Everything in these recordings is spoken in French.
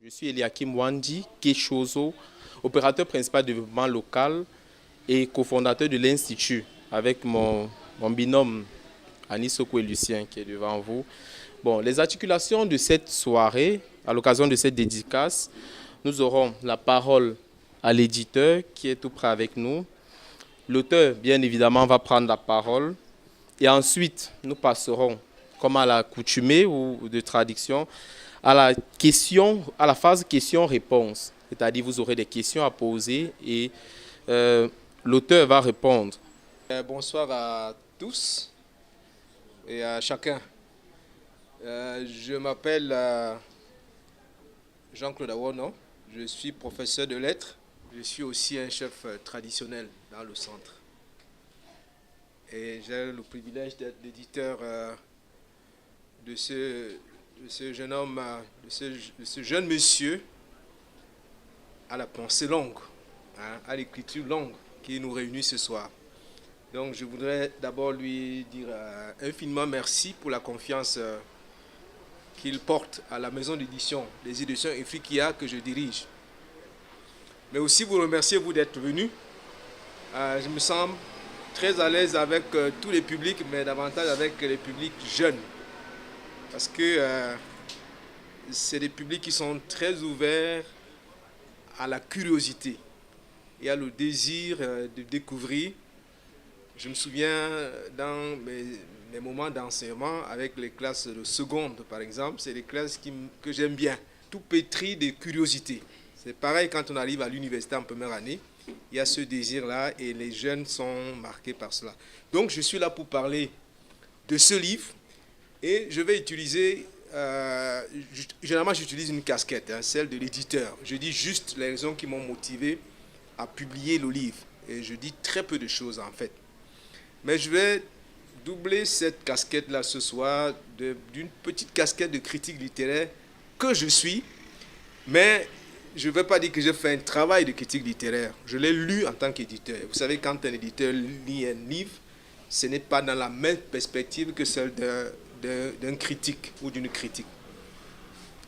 Je suis Eliakim Wandi Kechozo, opérateur principal de développement local et cofondateur de l'Institut avec mon binôme Anis Soko et Lucien qui est devant vous. Bon, les articulations de cette soirée, à l'occasion de cette dédicace, nous aurons la parole à l'éditeur qui est tout près avec nous. L'auteur, bien évidemment, va prendre la parole. Et ensuite, nous passerons, comme à l'accoutumée ou de traduction, à la phase question-réponse. C'est-à-dire, vous aurez des questions à poser et l'auteur va répondre. Bonsoir à tous et à chacun. Je m'appelle Jean-Claude Awono, je suis professeur de lettres. Je suis aussi un chef traditionnel dans le centre. Et j'ai le privilège d'être l'éditeur de ce jeune homme, de ce jeune monsieur à la pensée longue, à l'écriture longue qui nous réunit ce soir. Donc je voudrais d'abord lui dire infiniment merci pour la confiance qu'il porte à la maison d'édition, des éditions Ifriqiya que je dirige. Mais aussi vous remercier vous d'être venu. Je me sens très à l'aise avec tous les publics, mais davantage avec les publics jeunes. Parce que c'est des publics qui sont très ouverts à la curiosité et à le désir de découvrir. Je me souviens dans mes moments d'enseignement avec les classes de seconde, par exemple, c'est des classes que j'aime bien, tout pétri de curiosité. C'est pareil quand on arrive à l'université en première année, il y a ce désir-là et les jeunes sont marqués par cela. Donc je suis là pour parler de ce livre et je vais utiliser, généralement j'utilise une casquette, celle de l'éditeur. Je dis juste les raisons qui m'ont motivé à publier le livre et je dis très peu de choses en fait. Mais je vais doubler cette casquette-là ce soir d'une petite casquette de critique littéraire que je suis, mais je ne vais pas dire que j'ai fait un travail de critique littéraire. Je l'ai lu en tant qu'éditeur. Vous savez, quand un éditeur lit un livre, ce n'est pas dans la même perspective que celle d'un critique ou d'une critique.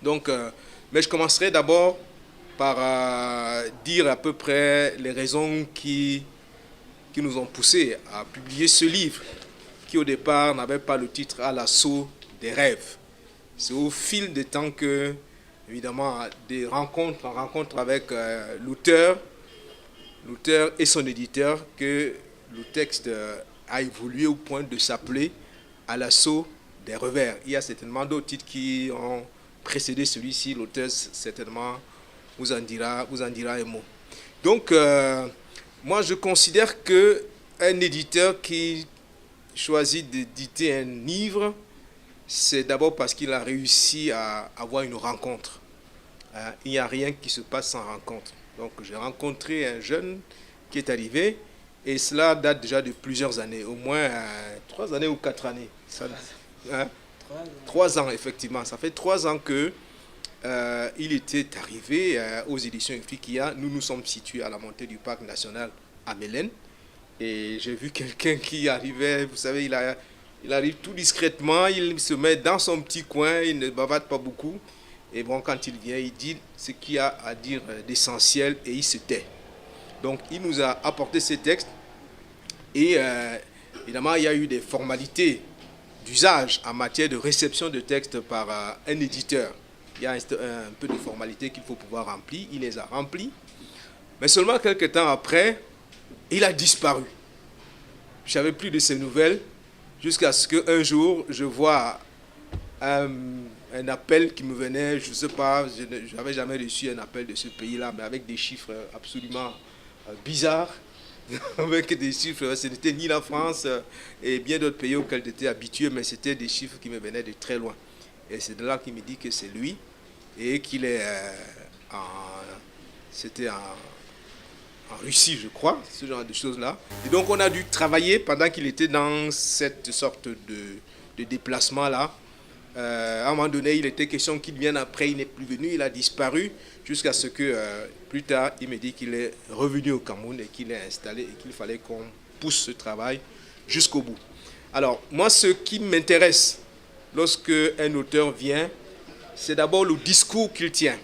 Donc, mais je commencerai d'abord par dire à peu près les raisons qui nous ont poussés à publier ce livre, qui au départ n'avait pas le titre À l'assaut des rêves. C'est au fil des temps que, évidemment, des rencontres, en rencontre avec l'auteur et son éditeur, que le texte a évolué au point de s'appeler À l'assaut des revers. Il y a certainement d'autres titres qui ont précédé celui-ci. L'auteur, certainement, vous en dira un mot. Donc, moi, je considère qu'un éditeur qui choisit d'éditer un livre, c'est d'abord parce qu'il a réussi à avoir une rencontre. Il n'y a rien qui se passe sans rencontre. Donc, j'ai rencontré un jeune qui est arrivé, et cela date déjà de plusieurs années, au moins 3 années ou 4 années. 3 ans, effectivement. Ça fait 3 ans que il était arrivé aux éditions Ifriqiya. Nous nous sommes situés à la montée du parc national à Mélène. Et j'ai vu quelqu'un qui arrivait, vous savez, il arrive tout discrètement, il se met dans son petit coin, il ne bavarde pas beaucoup. Et bon, quand il vient, il dit ce qu'il a à dire d'essentiel et il se tait. Donc, il nous a apporté ces textes. Et évidemment, il y a eu des formalités d'usage en matière de réception de textes par un éditeur. Il y a un peu de formalités qu'il faut pouvoir remplir. Il les a remplies. Mais seulement quelques temps après, il a disparu. Je n'avais plus de ses nouvelles jusqu'à ce qu'un jour, je vois un appel qui me venait, je ne sais pas, je n'avais jamais reçu un appel de ce pays-là, mais avec des chiffres absolument bizarres, avec des chiffres, ce n'était ni la France et bien d'autres pays auxquels j'étais habitué, mais c'était des chiffres qui me venaient de très loin. Et c'est de là qu'il me dit que c'est lui et qu'il est c'était en Russie, je crois, ce genre de choses-là. Et donc, on a dû travailler pendant qu'il était dans cette sorte de déplacement-là. À un moment donné, il était question qu'il vienne après, il n'est plus venu, il a disparu, jusqu'à ce que, plus tard, il me dit qu'il est revenu au Cameroun et qu'il est installé et qu'il fallait qu'on pousse ce travail jusqu'au bout. Alors, moi, ce qui m'intéresse lorsque un auteur vient, c'est d'abord le discours qu'il tient.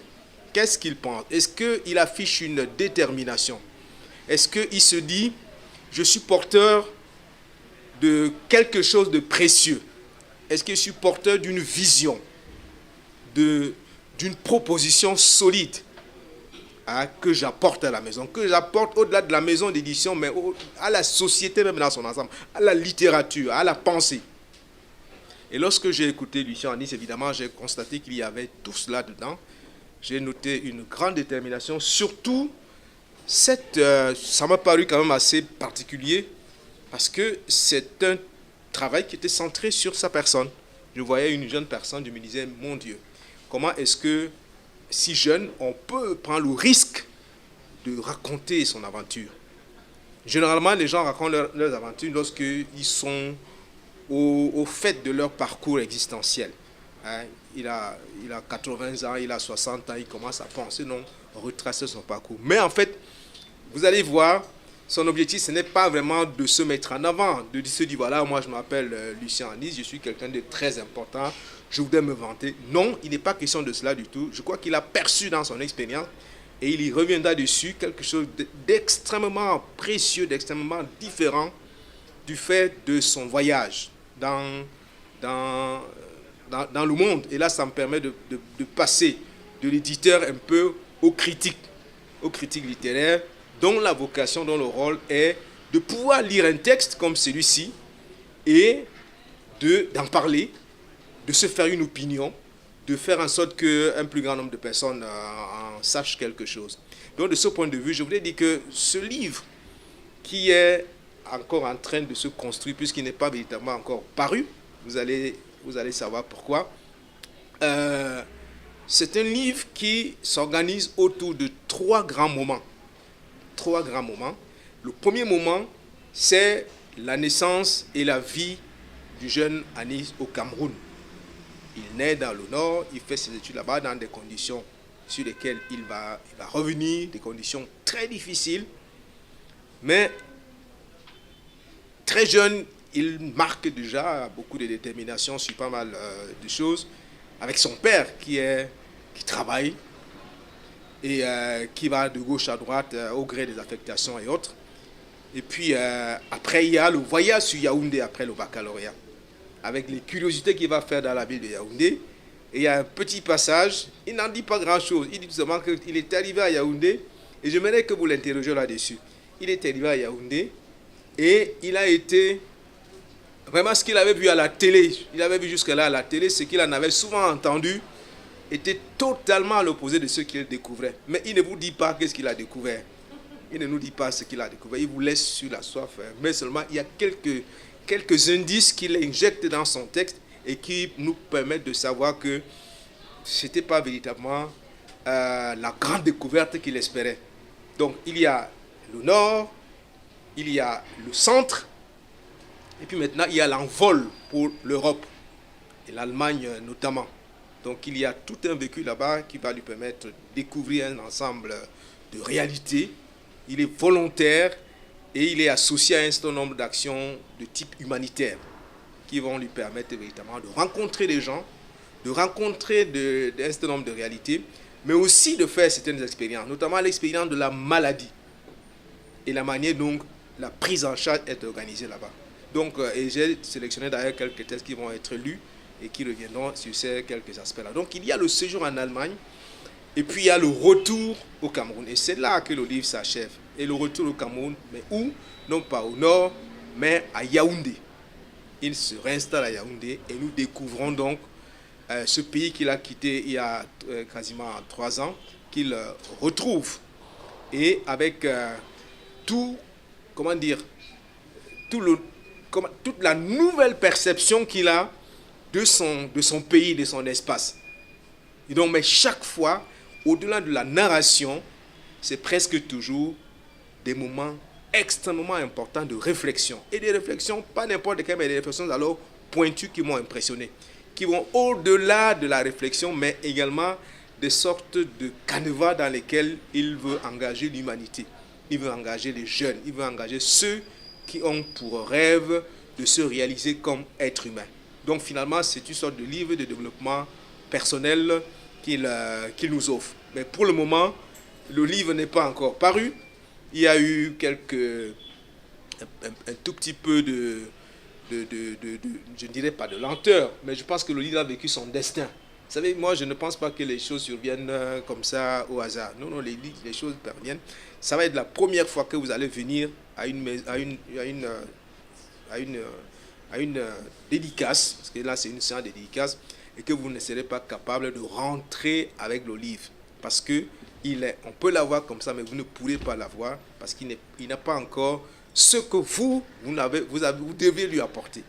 qu'est-ce qu'il pense? Est-ce qu'il affiche une détermination? Est-ce qu'il se dit, je suis porteur de quelque chose de précieux? Est-ce que je suis porteur d'une vision, d'une proposition solide que j'apporte à la maison, que j'apporte au-delà de la maison d'édition, mais à la société même dans son ensemble, à la littérature, à la pensée? Et lorsque j'ai écouté Lucien Anis, évidemment, j'ai constaté qu'il y avait tout cela dedans. J'ai noté une grande détermination, surtout, ça m'a paru quand même assez particulier, parce que c'est un travail qui était centré sur sa personne. Je voyais une jeune personne, je me disais, mon Dieu, comment est-ce que, si jeune, on peut prendre le risque de raconter son aventure? Généralement, les gens racontent leurs aventures lorsqu'ils sont au fait de leur parcours existentiel. Il a 80 ans, il a 60 ans, il commence à penser, non, retracer son parcours. Mais en fait, vous allez voir, son objectif, ce n'est pas vraiment de se mettre en avant, de se dire, voilà, moi je m'appelle Lucien Anis, je suis quelqu'un de très important, je voudrais me vanter. Non, il n'est pas question de cela du tout. Je crois qu'il a perçu dans son expérience, et il y reviendra dessus, quelque chose d'extrêmement précieux, d'extrêmement différent du fait de son voyage dans le monde. Et là, ça me permet de passer de l'éditeur un peu aux critiques littéraires, dont la vocation, dont le rôle est de pouvoir lire un texte comme celui-ci et d'en parler, de se faire une opinion, de faire en sorte qu'un plus grand nombre de personnes en sachent quelque chose. Donc, de ce point de vue, je voulais dire que ce livre, qui est encore en train de se construire, puisqu'il n'est pas véritablement encore paru, vous allez savoir pourquoi, c'est un livre qui s'organise autour de trois grands moments. Le premier moment, c'est la naissance et la vie du jeune Anis au Cameroun. Il naît dans le nord, il fait ses études là-bas dans des conditions sur lesquelles il va revenir, des conditions très difficiles. Mais très jeune, il marque déjà beaucoup de détermination sur pas mal de choses, avec son père qui travaille, et qui va de gauche à droite au gré des affectations et autres. Et puis après, il y a le voyage sur Yaoundé après le baccalauréat, avec les curiosités qu'il va faire dans la ville de Yaoundé. Et il y a un petit passage, il n'en dit pas grand-chose. Il dit tout simplement qu'il est arrivé à Yaoundé, et je m'aimerais que vous l'interrogiez là-dessus. Il est arrivé à Yaoundé, et il a été... Vraiment, ce qu'il avait vu à la télé, il avait vu jusque-là à la télé, ce qu'il en avait souvent entendu, était totalement à l'opposé de ce qu'il découvrait. Mais il ne vous dit pas qu'est-ce qu'il a découvert. Il ne nous dit pas ce qu'il a découvert. Il vous laisse sur la soif. Mais seulement, il y a quelques indices qu'il injecte dans son texte et qui nous permettent de savoir que ce n'était pas véritablement la grande découverte qu'il espérait. Donc, il y a le nord, il y a le centre, et puis maintenant, il y a l'envol pour l'Europe et l'Allemagne notamment. Donc il y a tout un vécu là-bas qui va lui permettre de découvrir un ensemble de réalités. Il est volontaire et il est associé à un certain nombre d'actions de type humanitaire qui vont lui permettre véritablement de rencontrer des gens, de rencontrer un certain nombre de réalités, mais aussi de faire certaines expériences, notamment l'expérience de la maladie et la manière dont la prise en charge est organisée là-bas. Donc, et j'ai sélectionné d'ailleurs quelques textes qui vont être lus et qui reviendront sur ces quelques aspects-là. Donc, il y a le séjour en Allemagne, et puis il y a le retour au Cameroun. Et c'est là que le livre s'achève. Et le retour au Cameroun, mais où? Non pas au nord, mais à Yaoundé. Il se réinstalle à Yaoundé, et nous découvrons donc ce pays qu'il a quitté il y a quasiment 3 ans, qu'il retrouve. Et avec toute la nouvelle perception qu'il a de son pays, de son espace. Et donc, mais chaque fois, au-delà de la narration, c'est presque toujours des moments extrêmement importants de réflexion. Et des réflexions, pas n'importe quelles, mais des réflexions alors pointues qui m'ont impressionné, qui vont au-delà de la réflexion, mais également des sortes de canevas dans lesquels il veut engager l'humanité. Il veut engager les jeunes, il veut engager ceux qui ont pour rêve de se réaliser comme être humain. Donc finalement, c'est une sorte de livre de développement personnel qu'il nous offre. Mais pour le moment, le livre n'est pas encore paru. Il y a eu un tout petit peu je ne dirais pas de lenteur, mais je pense que le livre a vécu son destin. Vous savez, moi, je ne pense pas que les choses surviennent comme ça au hasard. Non, non, les choses parviennent. Ça va être la première fois que vous allez venir à une dédicace, parce que là, c'est une séance de dédicace, et que vous ne serez pas capable de rentrer avec le livre. Parce que on peut l'avoir comme ça, mais vous ne pourrez pas l'avoir, parce qu'il n'a pas encore ce que vous devez lui apporter.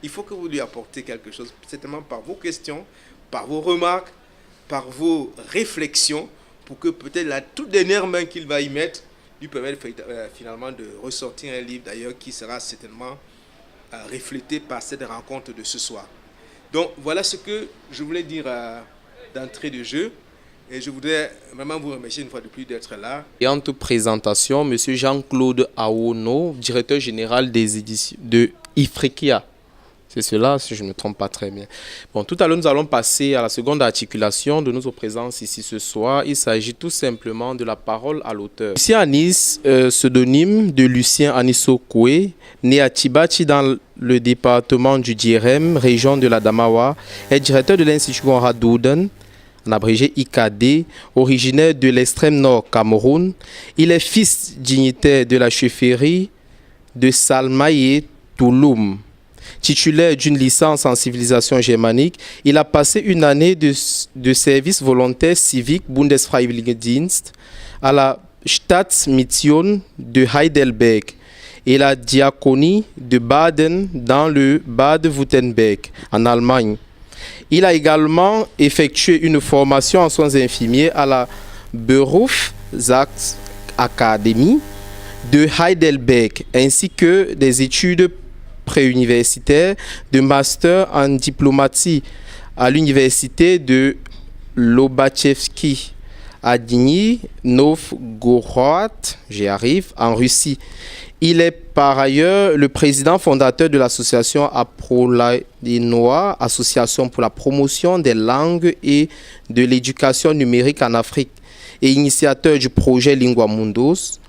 Il faut que vous lui apportez quelque chose, certainement par vos questions, par vos remarques, par vos réflexions, pour que peut-être la toute dernière main qu'il va y mettre lui permette finalement de ressortir un livre d'ailleurs qui sera certainement reflété par cette rencontre de ce soir. Donc voilà ce que je voulais dire d'entrée de jeu. Et je voudrais vraiment vous remercier une fois de plus d'être là. Et en toute présentation, M. Jean-Claude Aono, directeur général des éditions de Ifriqiya. C'est cela, si je ne me trompe pas très bien. Bon, tout à l'heure, nous allons passer à la seconde articulation de notre présence ici ce soir. Il s'agit tout simplement de la parole à l'auteur. Lucien Anis, pseudonyme de Lucien Anisokwe, né à Tibati dans le département du Dierem, région de la Damawa, est directeur de l'Institut Konrad Douden, en abrégé IKD, originaire de l'extrême nord Cameroun. Il est fils dignitaire de la chefferie de Salmaye Touloum. Titulaire d'une licence en civilisation germanique, il a passé une année de service volontaire civique Bundesfreiwilligendienst à la Staatsmission de Heidelberg et la diaconie de Baden dans le Bade-Württemberg en Allemagne. Il a également effectué une formation en soins infirmiers à la Berufsakademie de Heidelberg ainsi que des études préuniversitaires de master en diplomatie à l'université de Lobachevsky à Nizhny Novgorod, j'y arrive, en Russie. Il est par ailleurs le président fondateur de l'association Aprolainoa, association pour la promotion des langues et de l'éducation numérique en Afrique, et initiateur du projet Lingua Mundos,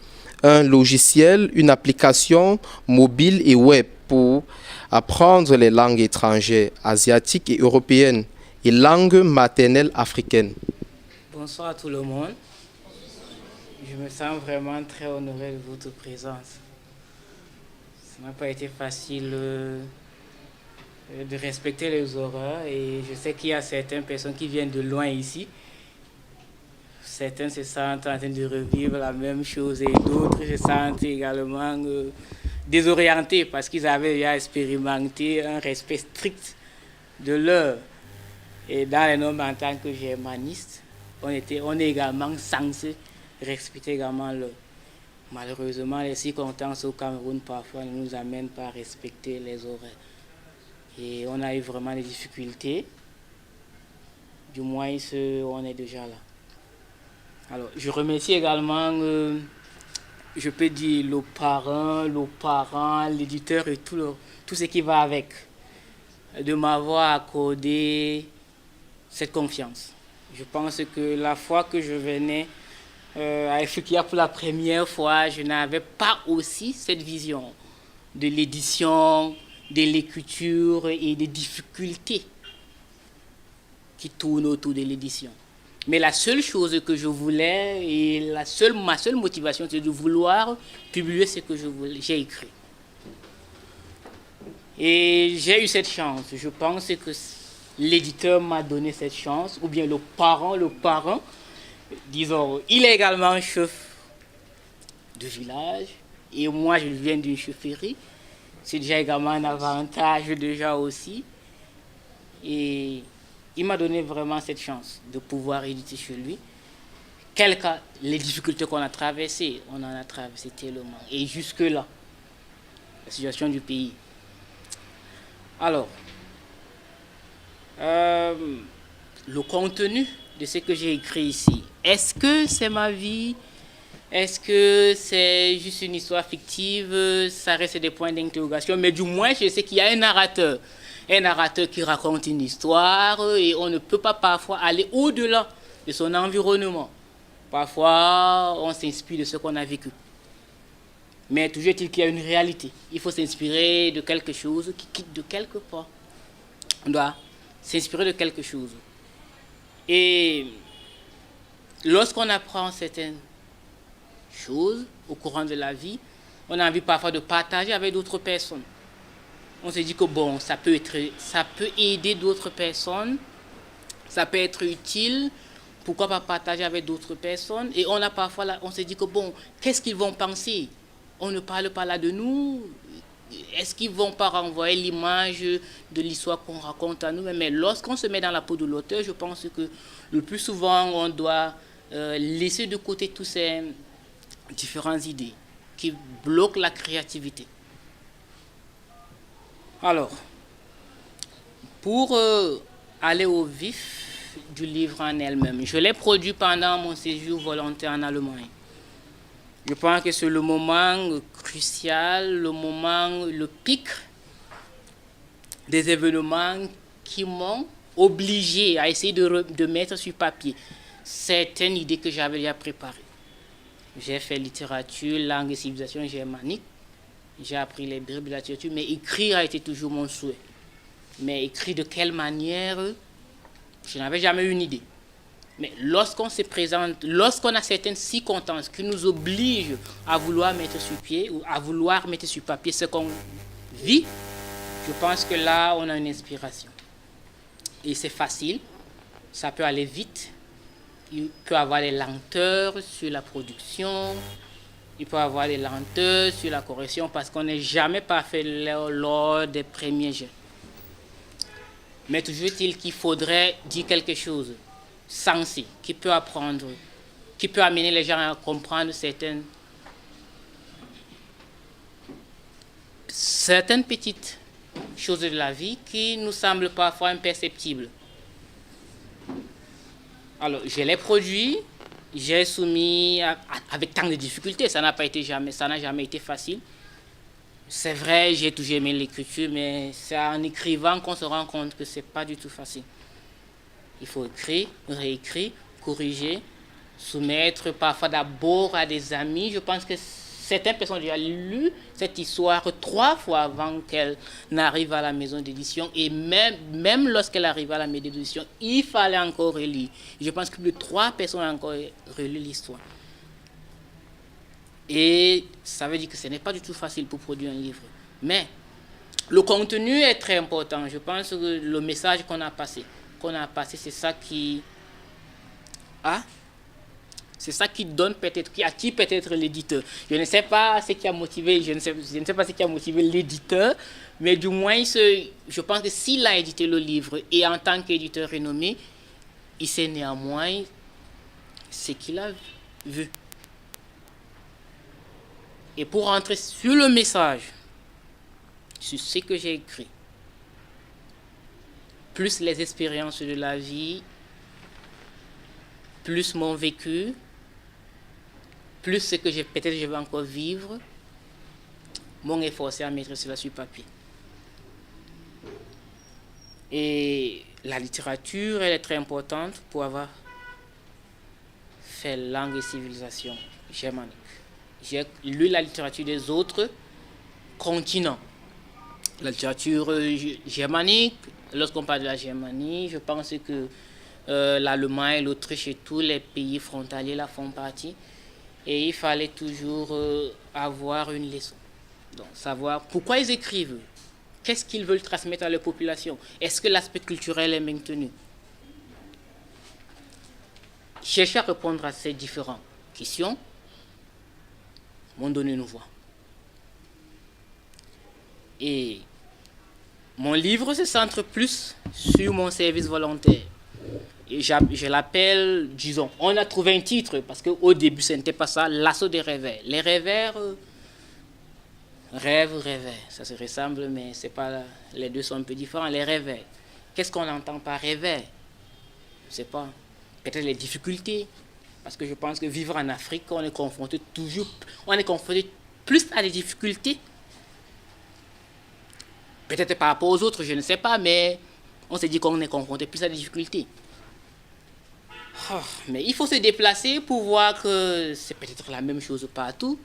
un logiciel, une application mobile et web pour apprendre les langues étrangères, asiatiques et européennes, et langues maternelles africaines. Bonsoir à tout le monde. Je me sens vraiment très honoré de votre présence. Ça n'a pas été facile de respecter les horaires et je sais qu'il y a certaines personnes qui viennent de loin ici. Certains se sentent en train de revivre la même chose et d'autres se sentent également désorientés parce qu'ils avaient déjà expérimenté un respect strict de l'heure. Et dans les normes en tant que germaniste, on est également censé respecter également l'heure. Malheureusement, les circonstances au Cameroun parfois ne nous amènent pas à respecter les horaires. Et on a eu vraiment des difficultés. Du moins, on est déjà là. Alors, je remercie également, je peux dire, le parent, l'éditeur et tout ce qui va avec, de m'avoir accordé cette confiance. Je pense que la fois que je venais à Ifriqiya pour la première fois, je n'avais pas aussi cette vision de l'édition, de l'écriture et des difficultés qui tournent autour de l'édition. Mais la seule chose que je voulais et ma seule motivation, c'est de vouloir publier ce que j'ai écrit. Et j'ai eu cette chance. Je pense que l'éditeur m'a donné cette chance, ou bien le parent, disons, il est également chef de village, et moi je viens d'une chefferie. C'est déjà également un avantage déjà aussi. Et il m'a donné vraiment cette chance de pouvoir éditer chez lui. Quelles que les difficultés qu'on a traversées, on en a traversé tellement. Et jusque-là, la situation du pays. Alors, le contenu de ce que j'ai écrit ici, est-ce que c'est ma vie? Est-ce que c'est juste une histoire fictive? Ça reste des points d'interrogation, mais du moins je sais qu'il y a un narrateur qui raconte une histoire et on ne peut pas parfois aller au-delà de son environnement. Parfois, on s'inspire de ce qu'on a vécu. Mais toujours est-il qu'il y a une réalité. Il faut s'inspirer de quelque chose qui quitte de quelque part. On doit s'inspirer de quelque chose. Et lorsqu'on apprend certaines choses au courant de la vie, on a envie parfois de partager avec d'autres personnes. On se dit que bon, ça peut aider d'autres personnes, ça peut être utile, pourquoi pas partager avec d'autres personnes. Et on se dit que bon, qu'est-ce qu'ils vont penser? On ne parle pas là de nous. Est-ce qu'ils ne vont pas renvoyer l'image de l'histoire qu'on raconte à nous? Mais lorsqu'on se met dans la peau de l'auteur, je pense que le plus souvent, on doit laisser de côté toutes ces différentes idées qui bloquent la créativité. Alors, pour aller au vif du livre en elle-même, je l'ai produit pendant mon séjour volontaire en Allemagne. Je pense que c'est le moment crucial, le pic des événements qui m'ont obligé à essayer de mettre sur papier certaines idées que j'avais déjà préparées. J'ai fait littérature, langue et civilisation germanique. J'ai appris les bribes de la littérature, mais écrire a été toujours mon souhait. Mais écrire de quelle manière, je n'avais jamais eu une idée. Mais lorsqu'on se présente, lorsqu'on a certaines circonstances qui nous obligent à vouloir mettre sur pied ou à vouloir mettre sur papier ce qu'on vit, je pense que là, on a une inspiration. Et c'est facile, ça peut aller vite, il peut y avoir des lenteurs sur la production, il peut y avoir des lenteurs sur la correction parce qu'on n'est jamais parfait lors des premiers jets. Mais toujours est-il qu'il faudrait dire quelque chose sensé, qui peut apprendre, qui peut amener les gens à comprendre certaines petites choses de la vie qui nous semblent parfois imperceptibles. Alors, je l'ai produit, j'ai soumis avec tant de difficultés, ça n'a jamais été facile. C'est vrai, j'ai toujours aimé l'écriture, mais c'est en écrivant qu'on se rend compte que c'est pas du tout facile. Il faut écrire, réécrire, corriger, soumettre parfois d'abord à des amis. Je pense que certaines personnes ont déjà lu cette histoire 3 fois avant qu'elle n'arrive à la maison d'édition. Et même lorsqu'elle arrive à la maison d'édition, il fallait encore relire. Je pense que plus de 3 personnes ont encore relu l'histoire. Et ça veut dire que ce n'est pas du tout facile pour produire un livre. Mais le contenu est très important. Je pense que le message qu'on a passé, c'est ça qui donne peut-être, qui attire peut-être l'éditeur. Je ne sais pas ce qui a motivé, l'éditeur, mais du moins, je pense que s'il a édité le livre et en tant qu'éditeur renommé, il sait néanmoins ce qu'il a vu. Et pour rentrer sur le message, sur ce que j'ai écrit, plus les expériences de la vie, plus mon vécu, plus ce que peut-être je vais encore vivre, mon effort c'est à mettre cela sur papier. Et la littérature, elle est très importante pour avoir fait langue et civilisation germanique. J'ai lu la littérature des autres continents. La littérature germanique, lorsqu'on parle de la Germanie, je pense que l'Allemagne, l'Autriche et tous les pays frontaliers là font partie. Et il fallait toujours avoir une leçon. Donc, savoir pourquoi ils écrivent, qu'est-ce qu'ils veulent transmettre à leur population, est-ce que l'aspect culturel est maintenu. Chercher à répondre à ces différentes questions m'ont donné une voix. Et mon livre se centre plus sur mon service volontaire. Et je l'appelle, disons, on a trouvé un titre, parce qu'au début, ce n'était pas ça, l'assaut des rêveurs. Les rêveurs, rêveurs, ça se ressemble, mais c'est pas, les deux sont un peu différents. Les rêveurs, qu'est-ce qu'on entend par rêveur? Je ne sais pas, peut-être les difficultés, parce que je pense que vivre en Afrique, on est confronté plus à des difficultés. Peut-être par rapport aux autres, je ne sais pas, mais on se dit qu'on est confronté plus à des difficultés. Oh, mais il faut se déplacer pour voir que c'est peut-être la même chose partout.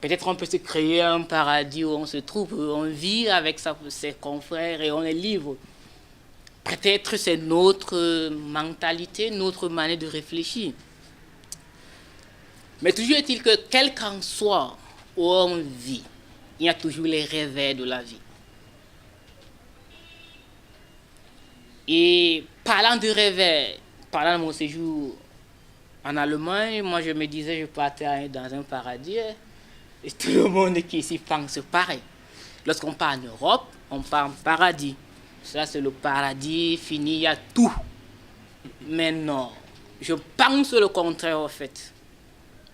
Peut-être on peut se créer un paradis où on se trouve, où on vit avec ses confrères et on est libre. Peut-être c'est notre mentalité, notre manière de réfléchir. Mais toujours est-il que, quel qu'en soit où on vit, il y a toujours les revers de la vie. Et parlant de revers, parlant de mon séjour en Allemagne, moi je me disais je partais dans un paradis. Et tout le monde qui ici pense pareil. Lorsqu'on part en Europe, on part en paradis. Ça c'est le paradis fini, il y a tout. Mais non, je pense le contraire en fait.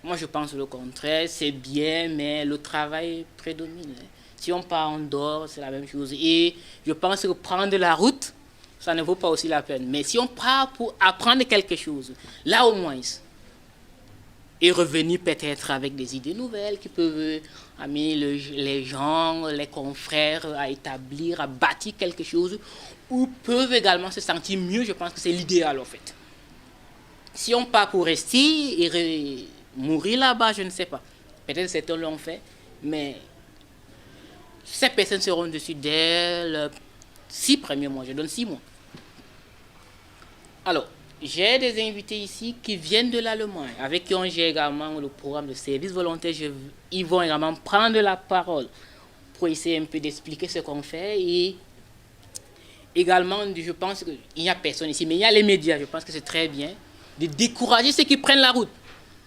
Moi je pense le contraire, c'est bien, mais le travail prédomine. Si on part en dehors, c'est la même chose. Et je pense que prendre la route, ça ne vaut pas aussi la peine. Mais si on part pour apprendre quelque chose, là au moins, et revenir peut-être avec des idées nouvelles qui peuvent amener les gens, les confrères à établir, à bâtir quelque chose, ou peuvent également se sentir mieux, je pense que c'est l'idéal en fait. Si on part pour rester et mourir là-bas, je ne sais pas. Peut-être certains l'ont fait, mais ces personnes seront dessus dès les 6 premiers mois. Je donne 6 mois. Alors, j'ai des invités ici qui viennent de l'Allemagne, avec qui j'ai également le programme de service volontaire. Ils vont également prendre la parole pour essayer un peu d'expliquer ce qu'on fait. Et également, je pense qu'il n'y a personne ici, mais il y a les médias. Je pense que c'est très bien de décourager ceux qui prennent la route.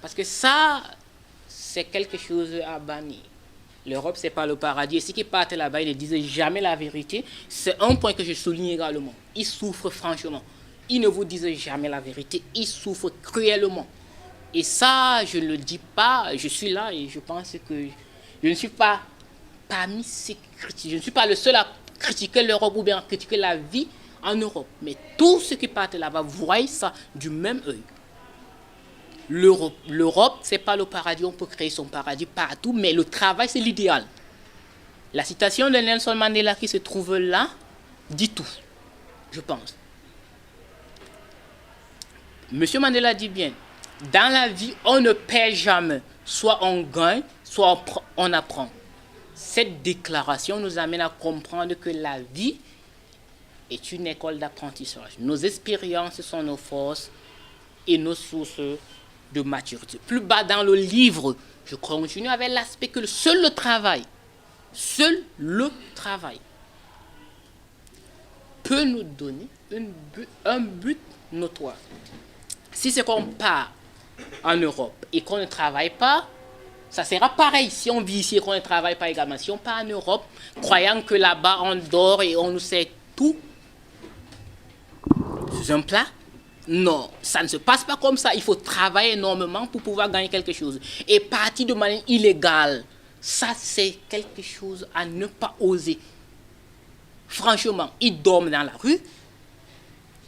Parce que ça, c'est quelque chose à bannir. L'Europe, ce n'est pas le paradis. Et ceux qui partent là-bas, ils ne disent jamais la vérité. C'est un point que je souligne également. Ils souffrent franchement. Ils ne vous disent jamais la vérité. Ils souffrent cruellement. Et ça, je ne le dis pas. Je suis là et je pense que je ne suis pas parmi ces critiques. Je ne suis pas le seul à critiquer l'Europe ou bien à critiquer la vie en Europe. Mais tous ceux qui partent là-bas voient ça du même œil. L'Europe, ce n'est pas le paradis. On peut créer son paradis partout, mais le travail, c'est l'idéal. La citation de Nelson Mandela qui se trouve là dit tout, je pense. Monsieur Mandela dit bien, dans la vie, on ne perd jamais. Soit on gagne, soit on apprend. Cette déclaration nous amène à comprendre que la vie est une école d'apprentissage. Nos expériences sont nos forces et nos sources de maturité. Plus bas dans le livre, je continue avec l'aspect que seul le travail peut nous donner un but notoire. Si c'est qu'on part en Europe et qu'on ne travaille pas, ça sera pareil. Si on vit ici et qu'on ne travaille pas également, si on part en Europe, croyant que là-bas on dort et on nous sait tout sous un plat, non, ça ne se passe pas comme ça. Il faut travailler énormément pour pouvoir gagner quelque chose. Et partir de manière illégale, ça c'est quelque chose à ne pas oser. Franchement, ils dorment dans la rue.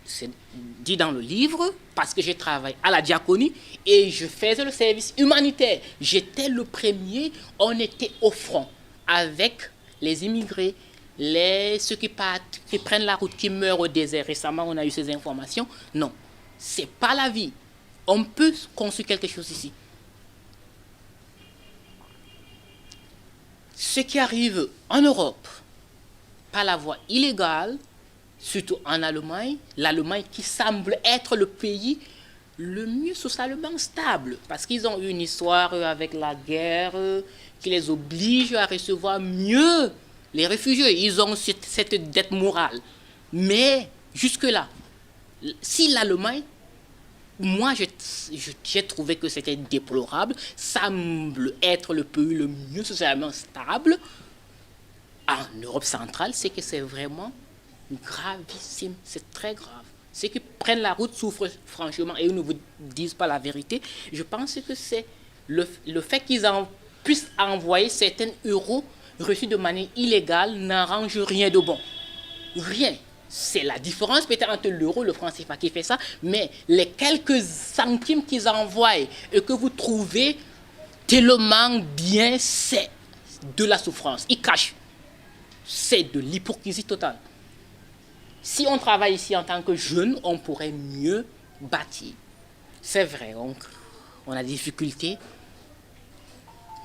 C'est dit dans le livre, parce que je travaille à la diaconie et je faisais le service humanitaire. J'étais le premier, on était au front avec les immigrés, ceux qui partent, qui prennent la route, qui meurent au désert. Récemment, on a eu ces informations. Non, c'est pas la vie. On peut construire quelque chose ici. Ce qui arrive en Europe, par la voie illégale, surtout en Allemagne, l'Allemagne qui semble être le pays le mieux socialement stable, parce qu'ils ont eu une histoire avec la guerre qui les oblige à recevoir mieux les réfugiés. Ils ont cette dette morale. Mais jusque-là, si l'Allemagne, moi j'ai trouvé que c'était déplorable, semble être le pays le mieux socialement stable en Europe centrale, c'est que c'est vraiment gravissime, c'est très grave. Ceux qui prennent la route souffrent franchement et ils ne vous disent pas la vérité. Je pense que c'est le fait qu'ils puissent envoyer certains euros reçus de manière illégale n'arrange rien de bon. Rien. C'est la différence peut-être entre l'euro et le franc CFA qui fait ça, mais les quelques centimes qu'ils envoient et que vous trouvez tellement bien, c'est de la souffrance. Ils cachent. C'est de l'hypocrisie totale. Si on travaille ici en tant que jeune, on pourrait mieux bâtir. C'est vrai, on a des difficultés,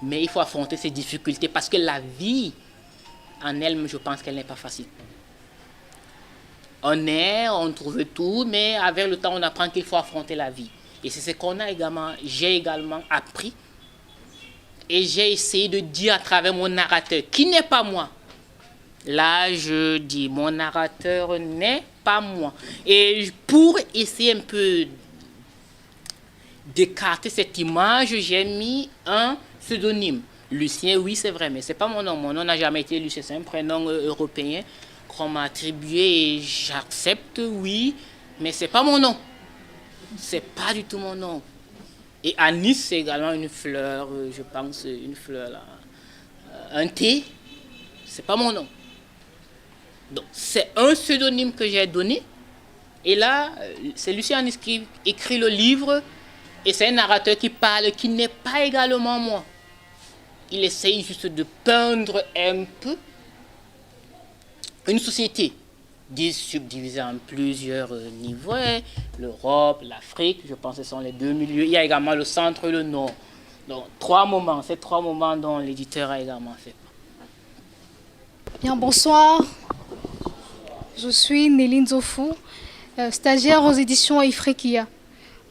mais il faut affronter ces difficultés parce que la vie en elle, je pense qu'elle n'est pas facile. On trouve tout, mais avec le temps, on apprend qu'il faut affronter la vie. Et c'est ce qu'on a également, j'ai également appris. Et j'ai essayé de dire à travers mon narrateur, qui n'est pas moi. Là, je dis, mon narrateur n'est pas moi. Et pour essayer un peu d'écarter cette image, j'ai mis un pseudonyme. Lucien, oui, c'est vrai, mais ce n'est pas mon nom. Mon nom n'a jamais été Lucien, c'est un prénom européen qu'on m'a attribué et j'accepte, oui, mais ce n'est pas mon nom. Ce n'est pas du tout mon nom. Et anis, c'est également une fleur, je pense, une fleur là. Un thé, ce n'est pas mon nom. Donc, c'est un pseudonyme que j'ai donné. Et là, c'est Lucien Anis qui écrit le livre. Et c'est un narrateur qui parle, qui n'est pas également moi. Il essaye juste de peindre un peu une société subdivisée en plusieurs niveaux. L'Europe, l'Afrique, je pense que ce sont les deux milieux. Il y a également le centre et le nord. Donc, ces trois moments dont l'éditeur a également fait. Bien, bonsoir. Je suis Néline Zofou, stagiaire aux éditions Ifrekia.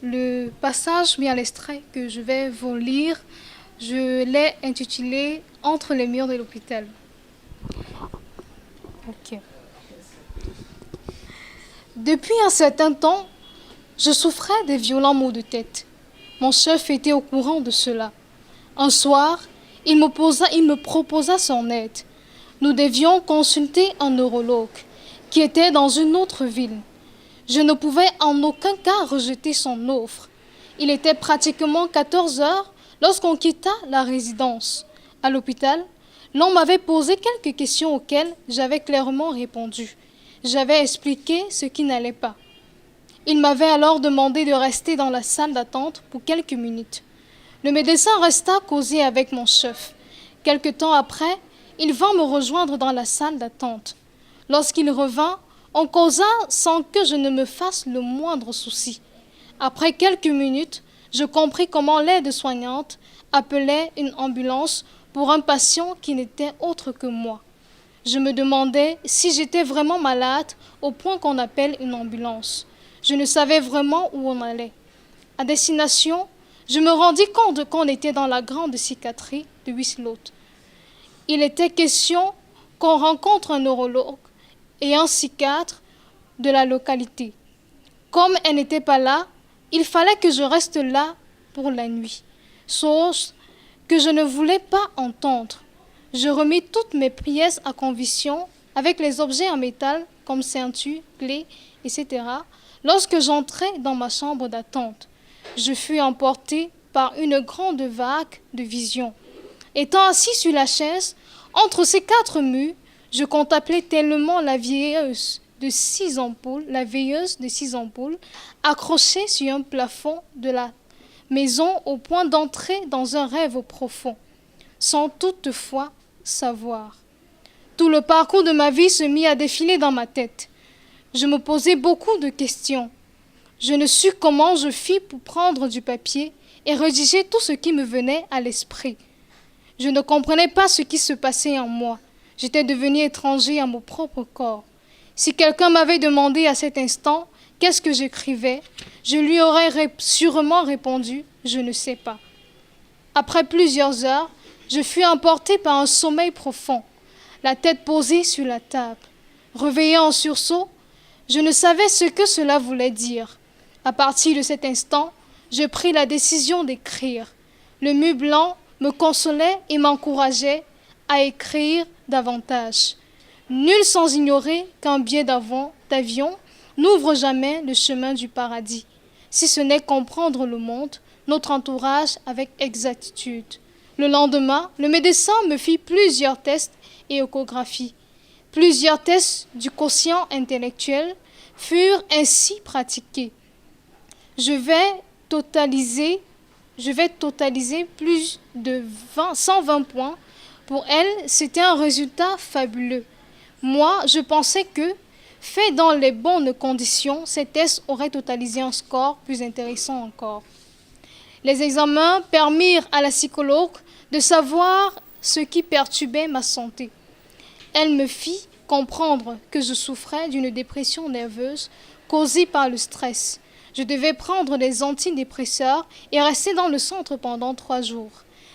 Le passage, bien l'extrait que je vais vous lire, je l'ai intitulé « Entre les murs de l'hôpital ». Ok. Depuis un certain temps, je souffrais de violents maux de tête. Mon chef était au courant de cela. Un soir, il me proposa son aide. Nous devions consulter un neurologue qui était dans une autre ville. Je ne pouvais en aucun cas rejeter son offre. Il était pratiquement 14 heures lorsqu'on quitta la résidence. À l'hôpital, l'on m'avait posé quelques questions auxquelles j'avais clairement répondu. J'avais expliqué ce qui n'allait pas. Il m'avait alors demandé de rester dans la salle d'attente pour quelques minutes. Le médecin resta causer avec mon chef. Quelque temps après, il vint me rejoindre dans la salle d'attente. Lorsqu'il revint, on causa sans que je ne me fasse le moindre souci. Après quelques minutes, je compris comment l'aide-soignante appelait une ambulance pour un patient qui n'était autre que moi. Je me demandais si j'étais vraiment malade au point qu'on appelle une ambulance. Je ne savais vraiment où on allait. À destination, je me rendis compte qu'on était dans la grande psychiatrie de Wiesloot. Il était question qu'on rencontre un neurologue et un psychiatre de la localité. Comme elle n'était pas là, il fallait que je reste là pour la nuit, chose que je ne voulais pas entendre. Je remis toutes mes pièces à conviction avec les objets en métal comme ceinture, clés, etc. Lorsque j'entrai dans ma chambre d'attente, je fus emporté par une grande vague de visions. Étant assis sur la chaise, entre ces quatre murs, je contemplais tellement la veilleuse de 6 ampoules, accrochée sur un plafond de la maison au point d'entrer dans un rêve profond, sans toutefois savoir. Tout le parcours de ma vie se mit à défiler dans ma tête. Je me posais beaucoup de questions. Je ne sus comment je fis pour prendre du papier et rédiger tout ce qui me venait à l'esprit. Je ne comprenais pas ce qui se passait en moi. J'étais devenu étranger à mon propre corps. Si quelqu'un m'avait demandé à cet instant qu'est-ce que j'écrivais, je lui aurais sûrement répondu « Je ne sais pas ». Après plusieurs heures, je fus emporté par un sommeil profond, la tête posée sur la table. Réveillé en sursaut, je ne savais ce que cela voulait dire. À partir de cet instant, je pris la décision d'écrire. Le mur blanc me consolait et m'encourageait à écrire davantage. Nul sans ignorer qu'un billet d'avion n'ouvre jamais le chemin du paradis, si ce n'est comprendre le monde, notre entourage avec exactitude. Le lendemain, le médecin me fit plusieurs tests et échographies. Plusieurs tests du quotient intellectuel furent ainsi pratiqués. Je vais totaliser plus de 120 points. Pour elle, c'était un résultat fabuleux. Moi, je pensais que Fait dans les bonnes conditions, ces tests auraient totalisé un score plus intéressant encore. Les examens permirent à la psychologue de savoir ce qui perturbait ma santé. Elle me fit comprendre que je souffrais d'une dépression nerveuse causée par le stress. Je devais prendre des antidépresseurs et rester dans le centre pendant 3 jours.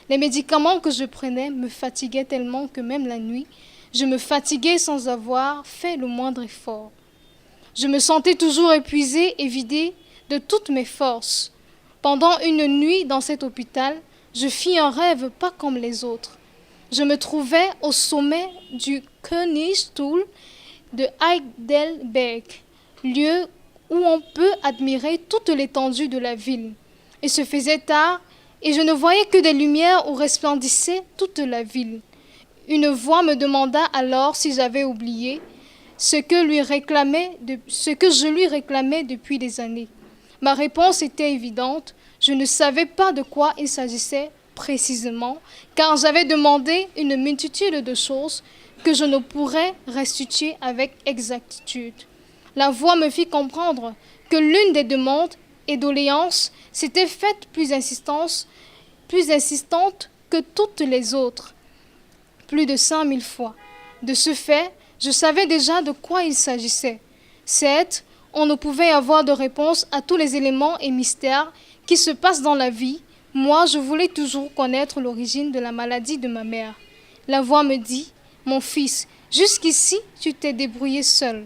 Les médicaments que je prenais me fatiguaient tellement que même la nuit, je me fatiguais sans avoir fait le moindre effort. Je me sentais toujours épuisée et vidée de toutes mes forces. Pendant une nuit dans cet hôpital, je fis un rêve pas comme les autres. Je me trouvais au sommet du Königstuhl de Heidelberg, lieu où on peut admirer toute l'étendue de la ville. Il se faisait tard et je ne voyais que des lumières où resplendissait toute la ville. Une voix me demanda alors si j'avais oublié ce que je lui réclamais depuis des années. Ma réponse était évidente. Je ne savais pas de quoi il s'agissait précisément, car j'avais demandé une multitude de choses que je ne pourrais restituer avec exactitude. La voix me fit comprendre que l'une des demandes et doléances s'était faite plus insistante que toutes les autres, plus de 5000 fois. De ce fait, je savais déjà de quoi il s'agissait. Certes, on ne pouvait avoir de réponse à tous les éléments et mystères qui se passent dans la vie. Moi, je voulais toujours connaître l'origine de la maladie de ma mère. La voix me dit, « Mon fils, jusqu'ici, tu t'es débrouillé seul.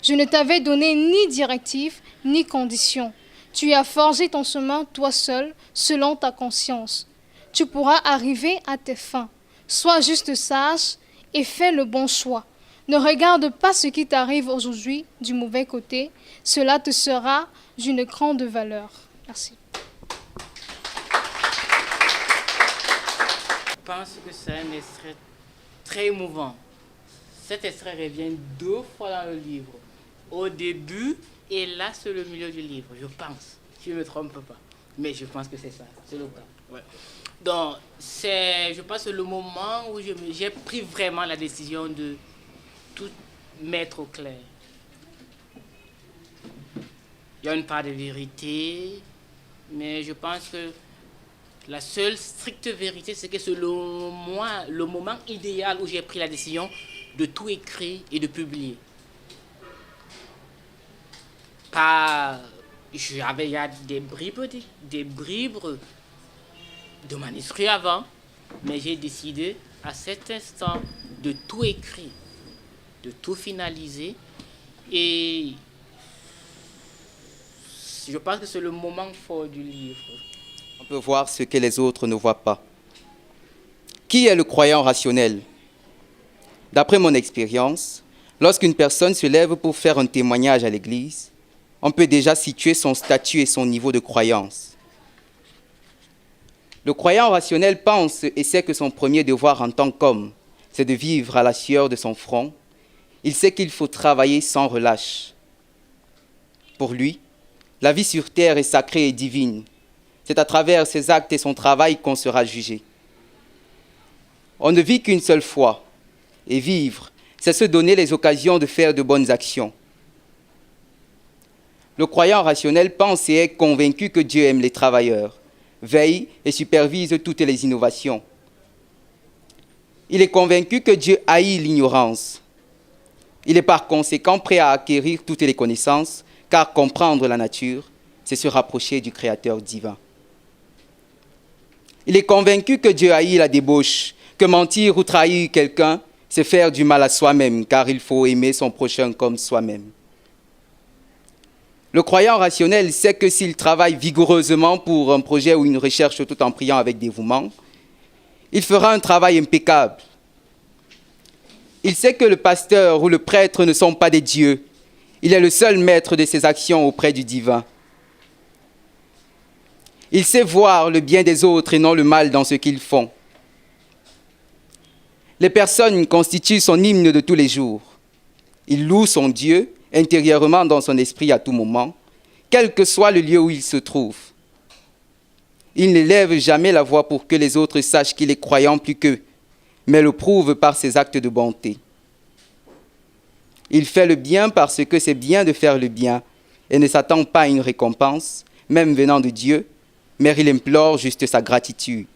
Je ne t'avais donné ni directive, ni condition. Tu as forgé ton chemin toi seul, selon ta conscience. Tu pourras arriver à tes fins. Sois juste sage et fais le bon choix. Ne regarde pas ce qui t'arrive aujourd'hui du mauvais côté. Cela te sera d'une grande valeur. » Merci. Je pense que c'est un extrait très émouvant. Cet extrait revient 2 fois dans le livre. Au début et là, c'est le milieu du livre, je pense. Je ne me trompe pas. Mais je pense que c'est ça, c'est le cas. Ouais. Donc, c'est, je pense, le moment où j'ai pris vraiment la décision de tout mettre au clair. Il y a une part de vérité, mais je pense que la seule stricte vérité, c'est que selon moi, le moment idéal où j'ai pris la décision de tout écrire et de publier. J'avais des bribes de manuscrits avant, mais j'ai décidé à cet instant de tout écrire, de tout finaliser, et je pense que c'est le moment fort du livre. On peut voir ce que les autres ne voient pas. Qui est le croyant rationnel? D'après mon expérience, lorsqu'une personne se lève pour faire un témoignage à l'Église, on peut déjà situer son statut et son niveau de croyance. Le croyant rationnel pense et sait que son premier devoir en tant qu'homme, c'est de vivre à la sueur de son front. Il sait qu'il faut travailler sans relâche. Pour lui, la vie sur terre est sacrée et divine. C'est à travers ses actes et son travail qu'on sera jugé. On ne vit qu'une seule fois, et vivre, c'est se donner les occasions de faire de bonnes actions. Le croyant rationnel pense et est convaincu que Dieu aime les travailleurs, veille et supervise toutes les innovations. Il est convaincu que Dieu haït l'ignorance. Il est par conséquent prêt à acquérir toutes les connaissances, car comprendre la nature, c'est se rapprocher du Créateur divin. Il est convaincu que Dieu haït la débauche, que mentir ou trahir quelqu'un, c'est faire du mal à soi-même, car il faut aimer son prochain comme soi-même. Le croyant rationnel sait que s'il travaille vigoureusement pour un projet ou une recherche tout en priant avec dévouement, il fera un travail impeccable. Il sait que le pasteur ou le prêtre ne sont pas des dieux. Il est le seul maître de ses actions auprès du divin. Il sait voir le bien des autres et non le mal dans ce qu'ils font. Les personnes constituent son hymne de tous les jours. Il loue son Dieu intérieurement dans son esprit à tout moment, quel que soit le lieu où il se trouve. Il ne lève jamais la voix pour que les autres sachent qu'il est croyant plus qu'eux, mais le prouve par ses actes de bonté. Il fait le bien parce que c'est bien de faire le bien et ne s'attend pas à une récompense, même venant de Dieu, mais il implore juste sa gratitude.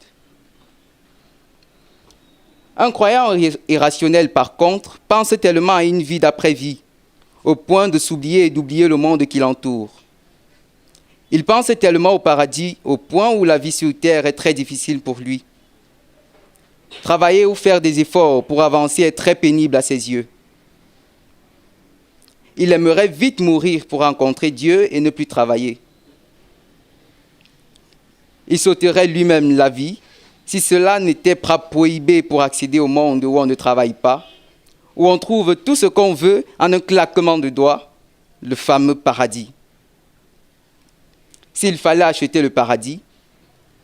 Un croyant irrationnel, par contre, pense tellement à une vie d'après-vie, au point de s'oublier et d'oublier le monde qui l'entoure. Il pense tellement au paradis, au point où la vie sur terre est très difficile pour lui. Travailler ou faire des efforts pour avancer est très pénible à ses yeux. Il aimerait vite mourir pour rencontrer Dieu et ne plus travailler. Il s'ôterait lui-même la vie si cela n'était pas prohibé pour accéder au monde où on ne travaille pas, où on trouve tout ce qu'on veut en un claquement de doigts, le fameux paradis. S'il fallait acheter le paradis,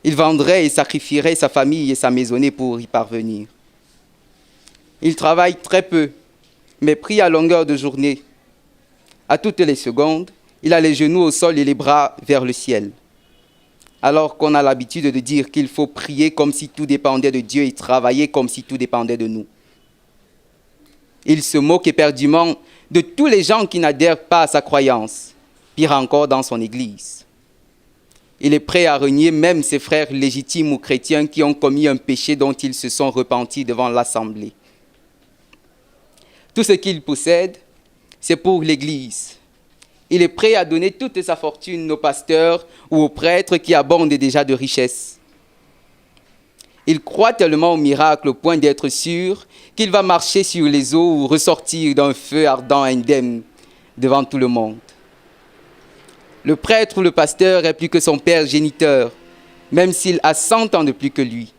il vendrait et sacrifierait sa famille et sa maisonnée pour y parvenir. Il travaille très peu, mais pris à longueur de journée. À toutes les secondes, il a les genoux au sol et les bras vers le ciel. Alors qu'on a l'habitude de dire qu'il faut prier comme si tout dépendait de Dieu et travailler comme si tout dépendait de nous. Il se moque éperdument de tous les gens qui n'adhèrent pas à sa croyance, pire encore dans son église. Il est prêt à renier même ses frères légitimes ou chrétiens qui ont commis un péché dont ils se sont repentis devant l'Assemblée. Tout ce qu'il possède, c'est pour l'Église. Il est prêt à donner toute sa fortune aux pasteurs ou aux prêtres qui abondent déjà de richesses. Il croit tellement au miracle au point d'être sûr qu'il va marcher sur les eaux ou ressortir d'un feu ardent indemne devant tout le monde. Le prêtre ou le pasteur est plus que son père géniteur, même s'il a 100 ans de plus que lui.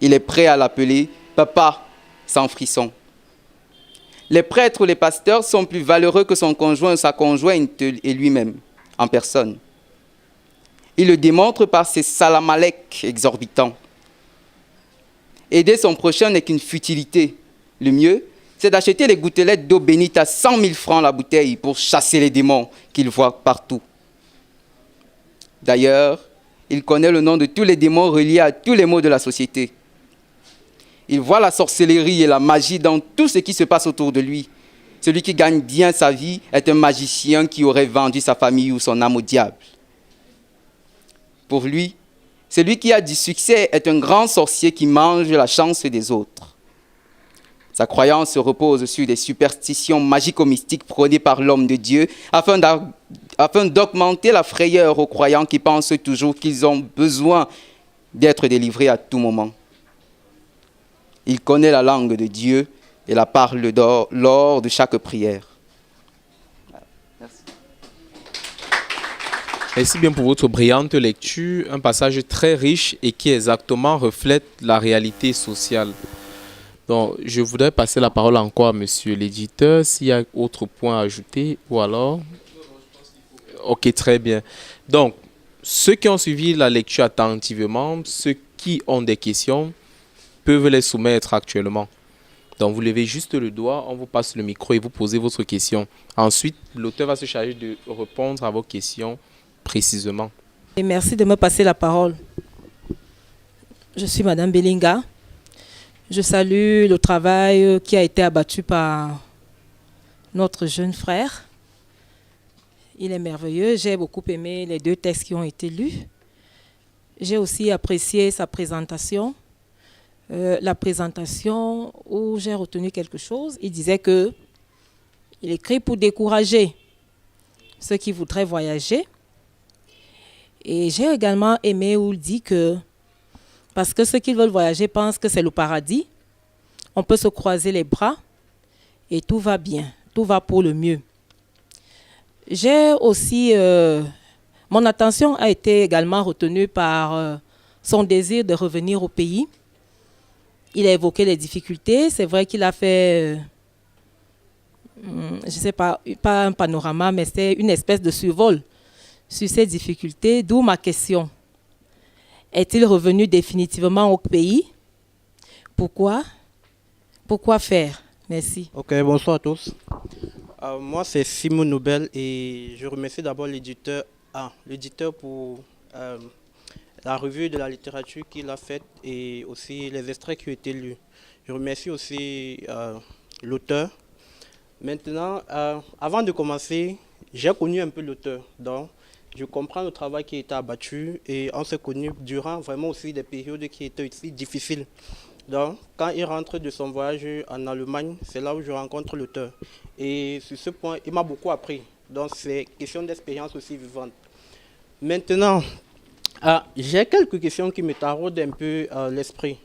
Il est prêt à l'appeler « papa » sans frisson. Les prêtres ou les pasteurs sont plus valeureux que son conjoint ou sa conjointe et lui-même, en personne. Il le démontre par ses salamalek exorbitants. Aider son prochain n'est qu'une futilité. Le mieux, c'est d'acheter les gouttelettes d'eau bénite à 100 000 francs la bouteille pour chasser les démons qu'il voit partout. D'ailleurs, il connaît le nom de tous les démons reliés à tous les maux de la société. Il voit la sorcellerie et la magie dans tout ce qui se passe autour de lui. Celui qui gagne bien sa vie est un magicien qui aurait vendu sa famille ou son âme au diable. Pour lui, celui qui a du succès est un grand sorcier qui mange la chance des autres. Sa croyance se repose sur des superstitions magico-mystiques prônées par l'homme de Dieu afin d'augmenter la frayeur aux croyants qui pensent toujours qu'ils ont besoin d'être délivrés à tout moment. Il connaît la langue de Dieu et la parle lors de chaque prière. Merci. Merci bien pour votre brillante lecture, un passage très riche et qui exactement reflète la réalité sociale. Donc, je voudrais passer la parole encore à monsieur l'éditeur, s'il y a autre point à ajouter, ou alors... Ok, très bien. Donc, ceux qui ont suivi la lecture attentivement, ceux qui ont des questions, peuvent les soumettre actuellement. Donc, vous levez juste le doigt, on vous passe le micro et vous posez votre question. Ensuite, l'auteur va se charger de répondre à vos questions précisément. Et merci de me passer la parole. Je suis Madame Belinga. Je salue le travail qui a été abattu par notre jeune frère. Il est merveilleux. J'ai beaucoup aimé les 2 textes qui ont été lus. J'ai aussi apprécié sa présentation. La présentation où j'ai retenu quelque chose. Il disait que il écrit pour décourager ceux qui voudraient voyager. Et j'ai également aimé où il dit que parce que ceux qui veulent voyager pensent que c'est le paradis, on peut se croiser les bras et tout va bien, tout va pour le mieux. J'ai aussi, mon attention a été également retenue par son désir de revenir au pays. Il a évoqué les difficultés. C'est vrai qu'il a fait, je ne sais pas un panorama, mais c'est une espèce de survol sur ces difficultés, d'où ma question. Est-il revenu définitivement au pays? Pourquoi? Pourquoi faire? Merci. Ok, bonsoir à tous. Moi, c'est Simon Nobel et je remercie d'abord l'éditeur pour la revue de la littérature qu'il a faite et aussi les extraits qui ont été lus. Je remercie aussi l'auteur Maintenant, avant de commencer, j'ai connu un peu l'auteur. Donc, je comprends le travail qui a été abattu et on s'est connu durant vraiment aussi des périodes qui étaient aussi difficiles. Donc, quand il rentre de son voyage en Allemagne, c'est là où je rencontre l'auteur. Et sur ce point, il m'a beaucoup appris. Donc, c'est question d'expérience aussi vivante. Maintenant, j'ai quelques questions qui me taraudent un peu l'esprit.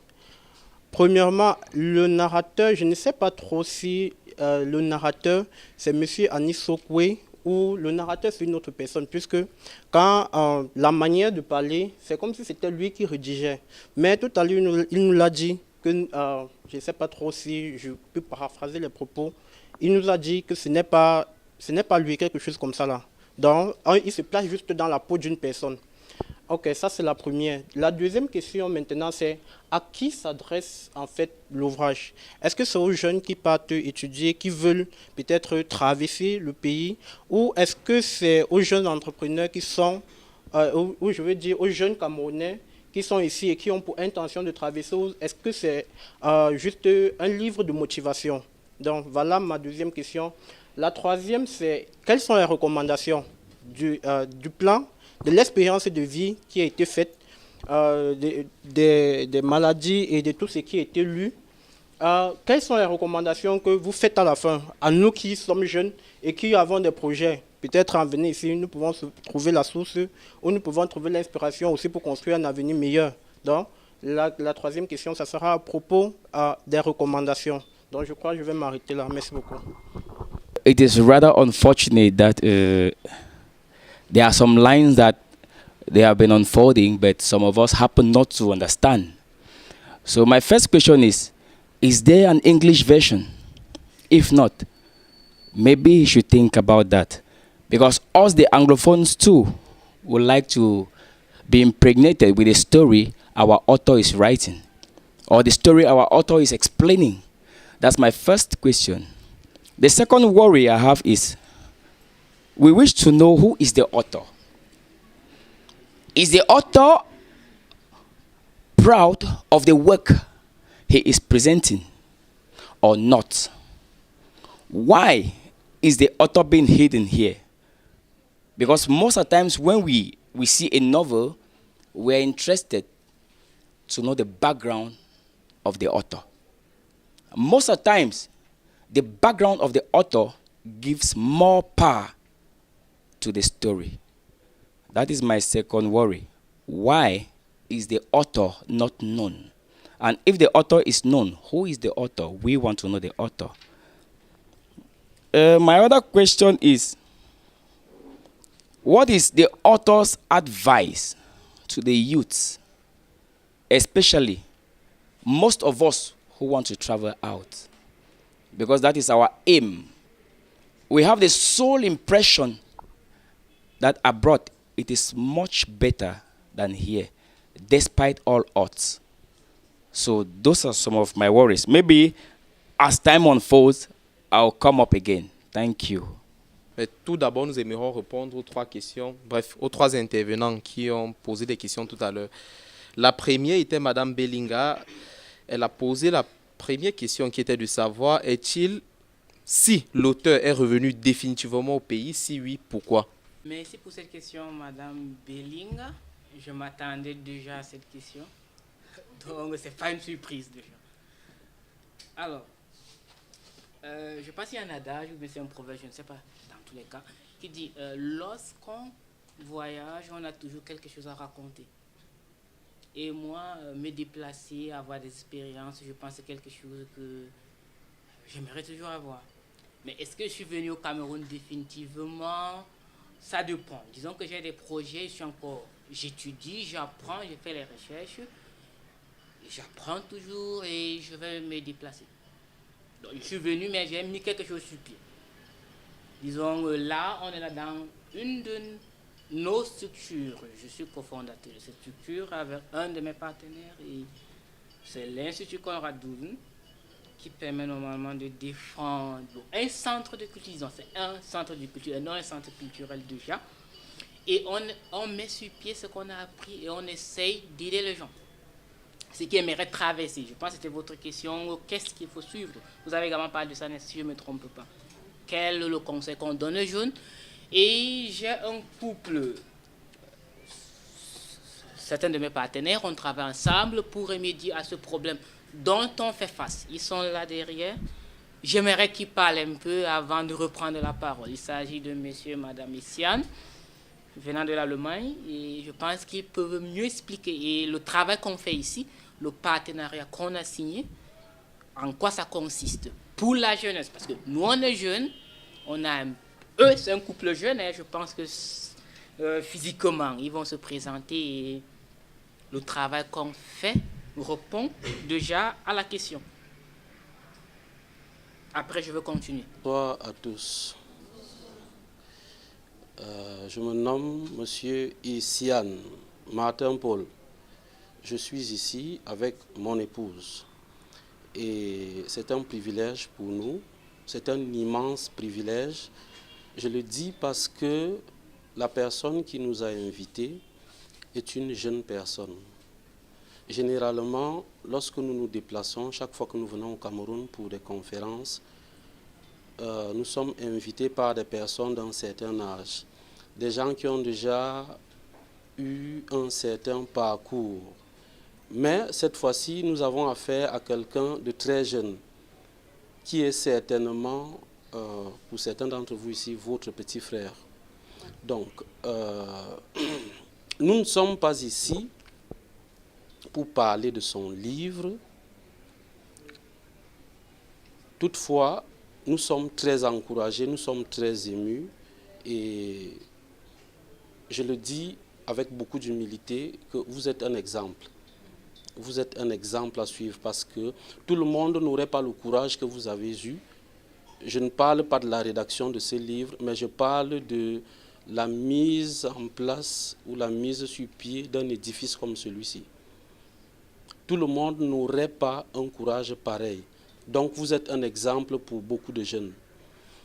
Premièrement, le narrateur, je ne sais pas trop si le narrateur, c'est M. Anis Sokwe ou le narrateur, c'est une autre personne, puisque quand la manière de parler, c'est comme si c'était lui qui rédigeait. Mais tout à l'heure, il nous l'a dit, que je ne sais pas trop si je peux paraphraser les propos, il nous a dit que ce n'est pas lui, quelque chose comme ça là. Donc, il se place juste dans la peau d'une personne. Ok, ça c'est la première. La deuxième question maintenant, c'est à qui s'adresse en fait l'ouvrage? Est-ce que c'est aux jeunes qui partent étudier, qui veulent peut-être traverser le pays, ou est-ce que c'est aux jeunes entrepreneurs qui sont, ou je veux dire aux jeunes Camerounais qui sont ici et qui ont pour intention de traverser? Est-ce que c'est juste un livre de motivation? Donc voilà ma deuxième question. La troisième, c'est quelles sont les recommandations du plan, de l'expérience de vie qui a été faite, des maladies et de tout ce qui a été lu. Quelles sont les recommandations que vous faites à la fin, à nous qui sommes jeunes et qui avons des projets? Peut-être en venir ici, nous pouvons trouver la source ou nous pouvons trouver l'inspiration aussi pour construire un avenir meilleur. Donc, la troisième question, ça sera à propos des recommandations. Donc, je crois que je vais m'arrêter là. Merci beaucoup. It is rather unfortunate that there are some lines that they have been unfolding, but some of us happen not to understand. So my first question is there an English version? If not, maybe you should think about that. Because us, the Anglophones too, would like to be impregnated with a story our author is writing, or the story our author is explaining. That's my first question. The second worry I have is, we wish to know who is the author. Is the author proud of the work he is presenting or not? Why is the author being hidden here? Because most of the times when we see a novel, we're interested to know the background of the author. Most of the times, the background of the author gives more power to the story. That is my second worry. Why is the author not known? And if the author is known, who is the author? We want to know the author. My other question is, what is the author's advice to the youths, especially most of us who want to travel out? Because that is our aim. We have the sole impression that abroad it is much better than here, despite all odds. So those are some of my worries. Maybe as time unfolds, I'll come up again. Thank you. Mais tout d'abord, nous aimerons répondre aux trois questions, bref, aux trois intervenants qui ont posé des questions tout à l'heure. La première était Madame Belinga. Elle a posé la première question qui était de savoir, si l'auteur est revenu définitivement au pays, si oui, pourquoi? Merci pour cette question, Madame Belinga. Je m'attendais déjà à cette question. Donc, ce n'est pas une surprise déjà. Alors, je pense qu'il y a un adage, ou bien c'est un proverbe, je ne sais pas, dans tous les cas, qui dit lorsqu'on voyage, on a toujours quelque chose à raconter. Et moi, me déplacer, avoir des expériences, je pense que c'est quelque chose que j'aimerais toujours avoir. Mais est-ce que je suis venu au Cameroun définitivement? Ça dépend. Disons que j'ai des projets, j'étudie, j'apprends, je fais les recherches, j'apprends toujours et je vais me déplacer. Donc, je suis venu, mais j'ai mis quelque chose sur pied. Disons, là, on est là dans une de nos structures. Je suis cofondateur de cette structure avec un de mes partenaires et c'est l'Institut Conrad Douven qui permet normalement de défendre un centre de culture. Disons, c'est un centre de culture et non un centre culturel déjà. Et on met sur pied ce qu'on a appris et on essaye d'aider les gens. Ce qui aimerait traverser. Je pense que c'était votre question. Qu'est-ce qu'il faut suivre? Vous avez également parlé de ça, si je ne me trompe pas. quel est le conseil qu'on donne aux jeunes. Et j'ai un couple, certains de mes partenaires, on travaille ensemble pour remédier à ce problème dont on fait face. Ils sont là derrière. J'aimerais qu'ils parlent un peu avant de reprendre la parole. Il s'agit de monsieur et madame Essiane, venant de l'Allemagne, et je pense qu'ils peuvent mieux expliquer. Et le travail qu'on fait ici, le partenariat qu'on a signé, en quoi ça consiste pour la jeunesse. Parce que nous, on est jeunes, eux, c'est un couple jeune, et je pense que physiquement, ils vont se présenter et le travail qu'on fait répond déjà à la question. Après, je veux continuer. Bonsoir à tous. Je me nomme Monsieur Essiane Martin Paul. Je suis ici avec mon épouse. Et c'est un privilège pour nous. C'est un immense privilège. Je le dis parce que la personne qui nous a invités est une jeune personne. Généralement, lorsque nous nous déplaçons, chaque fois que nous venons au Cameroun pour des conférences, nous sommes invités par des personnes d'un certain âge, des gens qui ont déjà eu un certain parcours. Mais cette fois-ci, nous avons affaire à quelqu'un de très jeune, qui est certainement, pour certains d'entre vous ici, votre petit frère. Donc, nous ne sommes pas ici pour parler de son livre. Toutefois, nous sommes très encouragés, nous sommes très émus et je le dis avec beaucoup d'humilité que vous êtes un exemple. Vous êtes un exemple à suivre parce que tout le monde n'aurait pas le courage que vous avez eu. Je ne parle pas de la rédaction de ce livre, mais je parle de la mise en place ou la mise sur pied d'un édifice comme celui-ci. Tout le monde n'aurait pas un courage pareil. Donc vous êtes un exemple pour beaucoup de jeunes.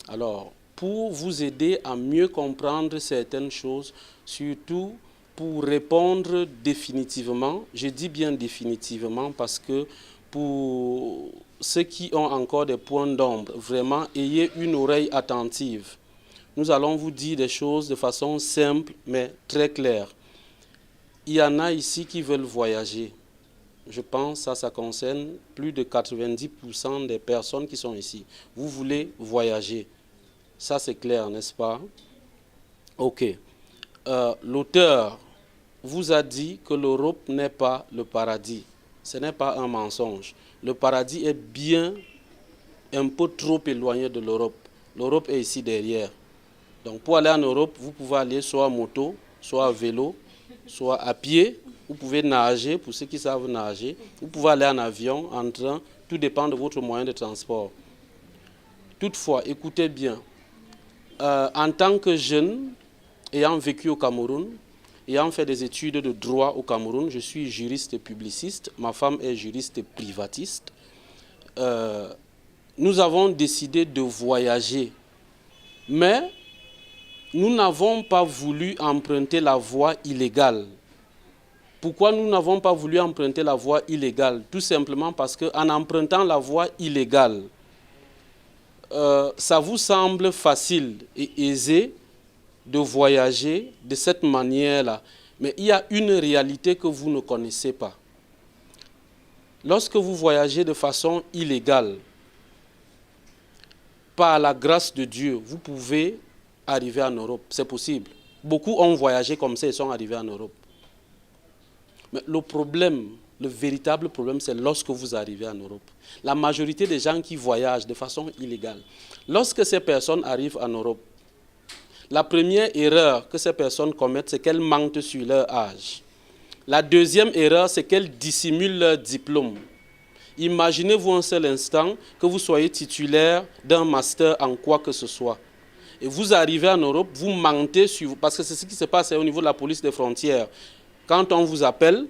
Alors, pour vous aider à mieux comprendre certaines choses, surtout pour répondre définitivement, je dis bien définitivement parce que pour ceux qui ont encore des points d'ombre, vraiment, ayez une oreille attentive. Nous allons vous dire des choses de façon simple mais très claire. Il y en a ici qui veulent voyager. Je pense que ça concerne plus de 90% des personnes qui sont ici. Vous voulez voyager. Ça, c'est clair, n'est-ce pas? OK. L'auteur vous a dit que l'Europe n'est pas le paradis. Ce n'est pas un mensonge. Le paradis est bien un peu trop éloigné de l'Europe. L'Europe est ici derrière. Donc, pour aller en Europe, vous pouvez aller soit à moto, soit à vélo, soit à pied. Vous pouvez nager, pour ceux qui savent nager. Vous pouvez aller en avion, en train. Tout dépend de votre moyen de transport. Toutefois, écoutez bien. En tant que jeune, ayant vécu au Cameroun, ayant fait des études de droit au Cameroun, je suis juriste et publiciste. Ma femme est juriste et privatiste. Nous avons décidé de voyager. Mais nous n'avons pas voulu emprunter la voie illégale. Pourquoi nous n'avons pas voulu emprunter la voie illégale? Tout simplement parce qu'en empruntant la voie illégale, ça vous semble facile et aisé de voyager de cette manière-là. Mais il y a une réalité que vous ne connaissez pas. Lorsque vous voyagez de façon illégale, par la grâce de Dieu, vous pouvez arriver en Europe. C'est possible. Beaucoup ont voyagé comme ça et sont arrivés en Europe. Mais le problème, le véritable problème, c'est lorsque vous arrivez en Europe. La majorité des gens qui voyagent de façon illégale, lorsque ces personnes arrivent en Europe, la première erreur que ces personnes commettent, c'est qu'elles mentent sur leur âge. La deuxième erreur, c'est qu'elles dissimulent leur diplôme. Imaginez-vous un seul instant que vous soyez titulaire d'un master en quoi que ce soit. Et vous arrivez en Europe, vous mentez sur vous, parce que c'est ce qui se passe au niveau de la police des frontières. Quand on vous appelle,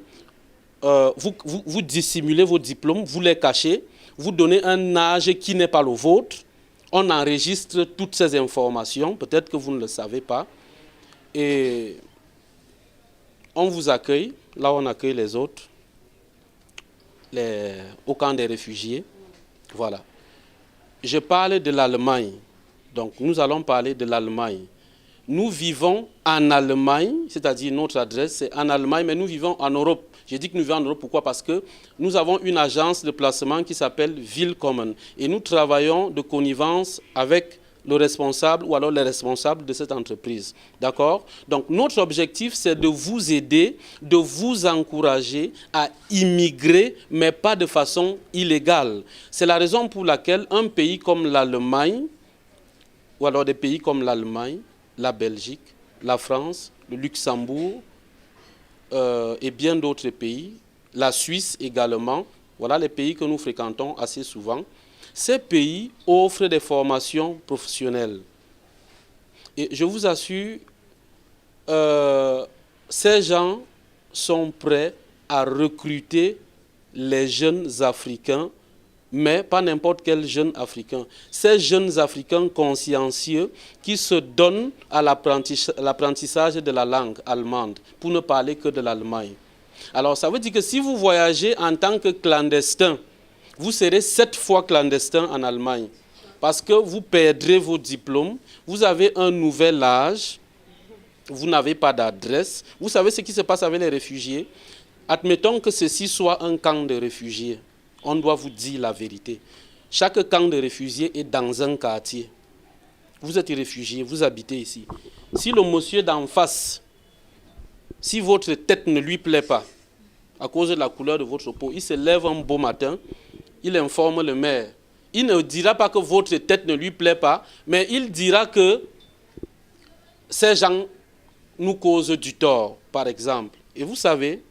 vous dissimulez vos diplômes, vous les cachez, vous donnez un âge qui n'est pas le vôtre, on enregistre toutes ces informations, peut-être que vous ne le savez pas, et on vous accueille, là où on accueille les autres, au camp des réfugiés. Voilà. Je parle de l'Allemagne. Donc, nous allons parler de l'Allemagne. Nous vivons en Allemagne, c'est-à-dire notre adresse, c'est en Allemagne, mais nous vivons en Europe. J'ai dit que nous vivons en Europe, pourquoi? Parce que nous avons une agence de placement qui s'appelle Willkommen. Et nous travaillons de connivence avec le responsable ou alors les responsables de cette entreprise. D'accord? Donc, notre objectif, c'est de vous aider, de vous encourager à immigrer, mais pas de façon illégale. C'est la raison pour laquelle un pays comme l'Allemagne, ou alors des pays comme l'Allemagne, la Belgique, la France, le Luxembourg et bien d'autres pays, la Suisse également, voilà les pays que nous fréquentons assez souvent. Ces pays offrent des formations professionnelles. Et je vous assure, ces gens sont prêts à recruter les jeunes Africains, mais pas n'importe quel jeune Africain. Ces jeunes Africains consciencieux qui se donnent à l'apprentissage de la langue allemande, pour ne parler que de l'Allemagne. Alors ça veut dire que si vous voyagez en tant que clandestin, vous serez 7 fois clandestin en Allemagne, parce que vous perdrez vos diplômes, vous avez un nouvel âge, vous n'avez pas d'adresse. Vous savez ce qui se passe avec les réfugiés? Admettons que ceci soit un camp de réfugiés. On doit vous dire la vérité. Chaque camp de réfugiés est dans un quartier. Vous êtes réfugié, vous habitez ici. Si le monsieur d'en face, si votre tête ne lui plaît pas, à cause de la couleur de votre peau, il se lève un beau matin, il informe le maire. Il ne dira pas que votre tête ne lui plaît pas, mais il dira que ces gens nous causent du tort, par exemple. Et vous savez,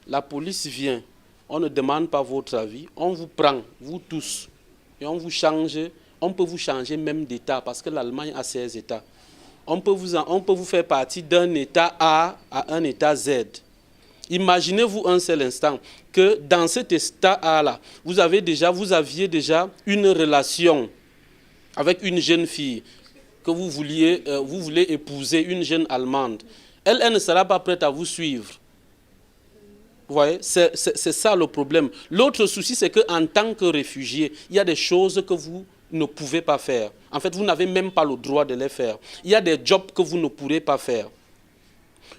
la police vient. On ne demande pas votre avis, on vous prend, vous tous, et on vous change, on peut vous changer même d'État, parce que l'Allemagne a 16 États. On peut vous faire partie d'un État A à un État Z. Imaginez-vous un seul instant que dans cet État A-là, vous aviez déjà une relation avec une jeune fille que vous voulez épouser, une jeune Allemande. Elle ne sera pas prête à vous suivre. Vous voyez, c'est ça le problème. L'autre souci, c'est qu'en tant que réfugié, il y a des choses que vous ne pouvez pas faire. En fait, vous n'avez même pas le droit de les faire. Il y a des jobs que vous ne pourrez pas faire.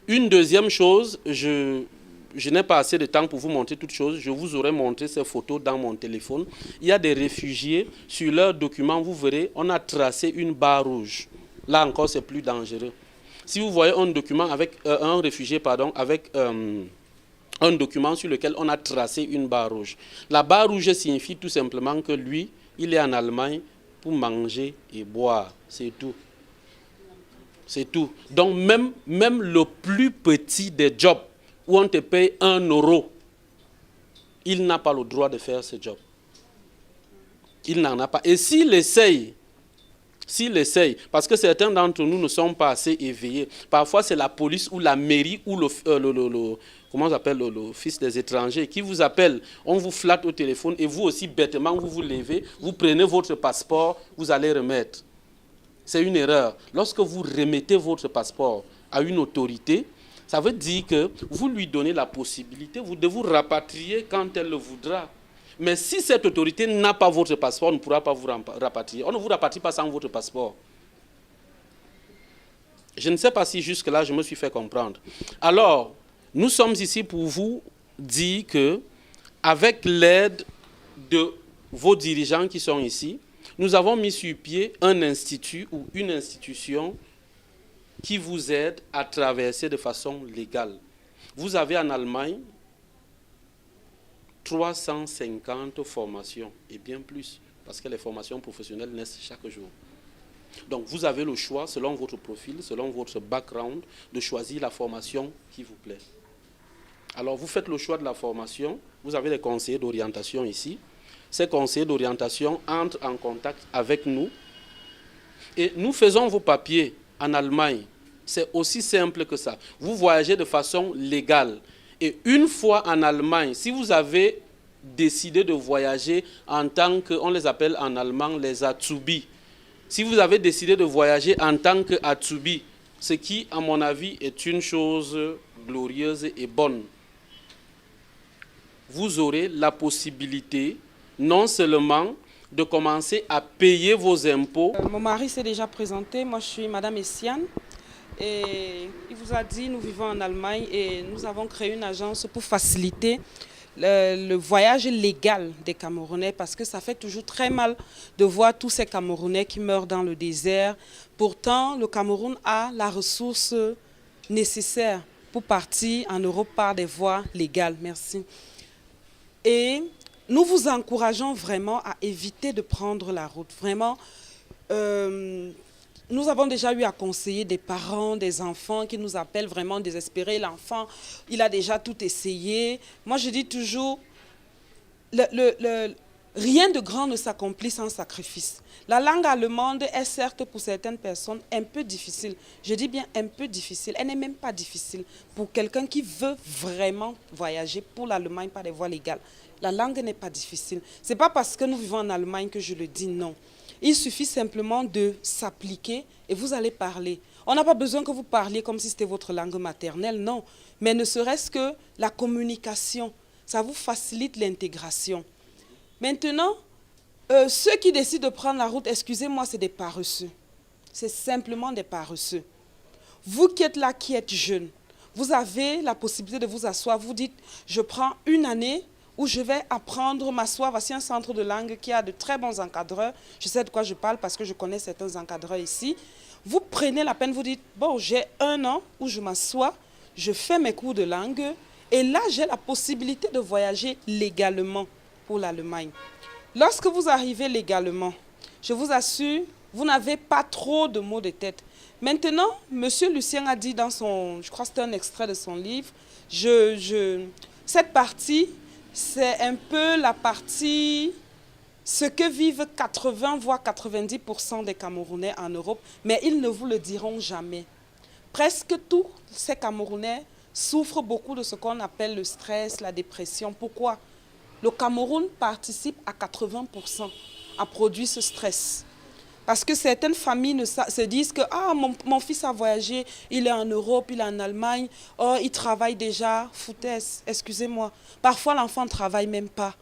Une deuxième chose, je n'ai pas assez de temps pour vous montrer toutes choses. Je vous aurais montré ces photos dans mon téléphone. Il y a des réfugiés, sur leurs documents, vous verrez, on a tracé une barre rouge. Là encore, c'est plus dangereux. Si vous voyez un document avec un réfugié, avec un document sur lequel on a tracé une barre rouge. La barre rouge signifie tout simplement que lui, il est en Allemagne pour manger et boire. C'est tout. C'est tout. Donc même le plus petit des jobs où on te paye 1 €, il n'a pas le droit de faire ce job. Il n'en a pas. Et s'il essaye, parce que certains d'entre nous ne sont pas assez éveillés, parfois c'est la police ou la mairie ou comment on appelle le fils des étrangers qui vous appelle, on vous flatte au téléphone et vous aussi bêtement vous vous levez, vous prenez votre passeport, vous allez remettre. C'est une erreur. Lorsque vous remettez votre passeport à une autorité, ça veut dire que vous lui donnez la possibilité de vous rapatrier quand elle le voudra. Mais si cette autorité n'a pas votre passeport, on ne pourra pas vous rapatrier. On ne vous rapatrie pas sans votre passeport. Je ne sais pas si jusque-là je me suis fait comprendre. Alors, nous sommes ici pour vous dire que, avec l'aide de vos dirigeants qui sont ici, nous avons mis sur pied un institut ou une institution qui vous aide à traverser de façon légale. Vous avez en Allemagne 350 formations et bien plus, parce que les formations professionnelles naissent chaque jour. Donc vous avez le choix, selon votre profil, selon votre background, de choisir la formation qui vous plaît. Alors vous faites le choix de la formation, vous avez des conseillers d'orientation ici. Ces conseillers d'orientation entrent en contact avec nous et nous faisons vos papiers en Allemagne. C'est aussi simple que ça. Vous voyagez de façon légale. Et une fois en Allemagne, si vous avez décidé de voyager en tant que, on les appelle en allemand les Azubi. Si vous avez décidé de voyager en tant que Azubi, ce qui, à mon avis, est une chose glorieuse et bonne, vous aurez la possibilité non seulement de commencer à payer vos impôts. Mon mari s'est déjà présenté, moi je suis Madame Essiane. Et il vous a dit, nous vivons en Allemagne et nous avons créé une agence pour faciliter le voyage légal des Camerounais parce que ça fait toujours très mal de voir tous ces Camerounais qui meurent dans le désert. Pourtant, le Cameroun a la ressource nécessaire pour partir en Europe par des voies légales. Merci. Et nous vous encourageons vraiment à éviter de prendre la route. Vraiment, nous avons déjà eu à conseiller des parents, des enfants qui nous appellent vraiment désespérés. L'enfant, il a déjà tout essayé. Moi, je dis toujours, rien de grand ne s'accomplit sans sacrifice. La langue allemande est certes pour certaines personnes un peu difficile. Je dis bien un peu difficile. Elle n'est même pas difficile pour quelqu'un qui veut vraiment voyager pour l'Allemagne par des voies légales. La langue n'est pas difficile. Ce n'est pas parce que nous vivons en Allemagne que je le dis, non. Il suffit simplement de s'appliquer et vous allez parler. On n'a pas besoin que vous parliez comme si c'était votre langue maternelle, non. Mais ne serait-ce que la communication, ça vous facilite l'intégration. Maintenant, ceux qui décident de prendre la route, excusez-moi, c'est des paresseux. C'est simplement des paresseux. Vous qui êtes là, qui êtes jeune, vous avez la possibilité de vous asseoir. Vous dites, je prends une année où je vais apprendre, m'asseoir. Voici un centre de langue qui a de très bons encadreurs. Je sais de quoi je parle parce que je connais certains encadreurs ici. Vous prenez la peine, vous dites, bon, j'ai un an où je m'assois, je fais mes cours de langue et là, j'ai la possibilité de voyager légalement pour l'Allemagne. Lorsque vous arrivez légalement, je vous assure, vous n'avez pas trop de maux de tête. Maintenant, M. Lucien a dit dans son, je crois que c'était un extrait de son livre, cette partie, c'est un peu la partie, ce que vivent 80 voire 90% des Camerounais en Europe, mais ils ne vous le diront jamais. Presque tous ces Camerounais souffrent beaucoup de ce qu'on appelle le stress, la dépression. Pourquoi? Le Cameroun participe à 80% à produire ce stress. Parce que certaines familles se disent que ah, mon fils a voyagé, il est en Europe, il est en Allemagne, oh, il travaille déjà. Foutaise, excusez-moi. Parfois, l'enfant ne travaille même pas.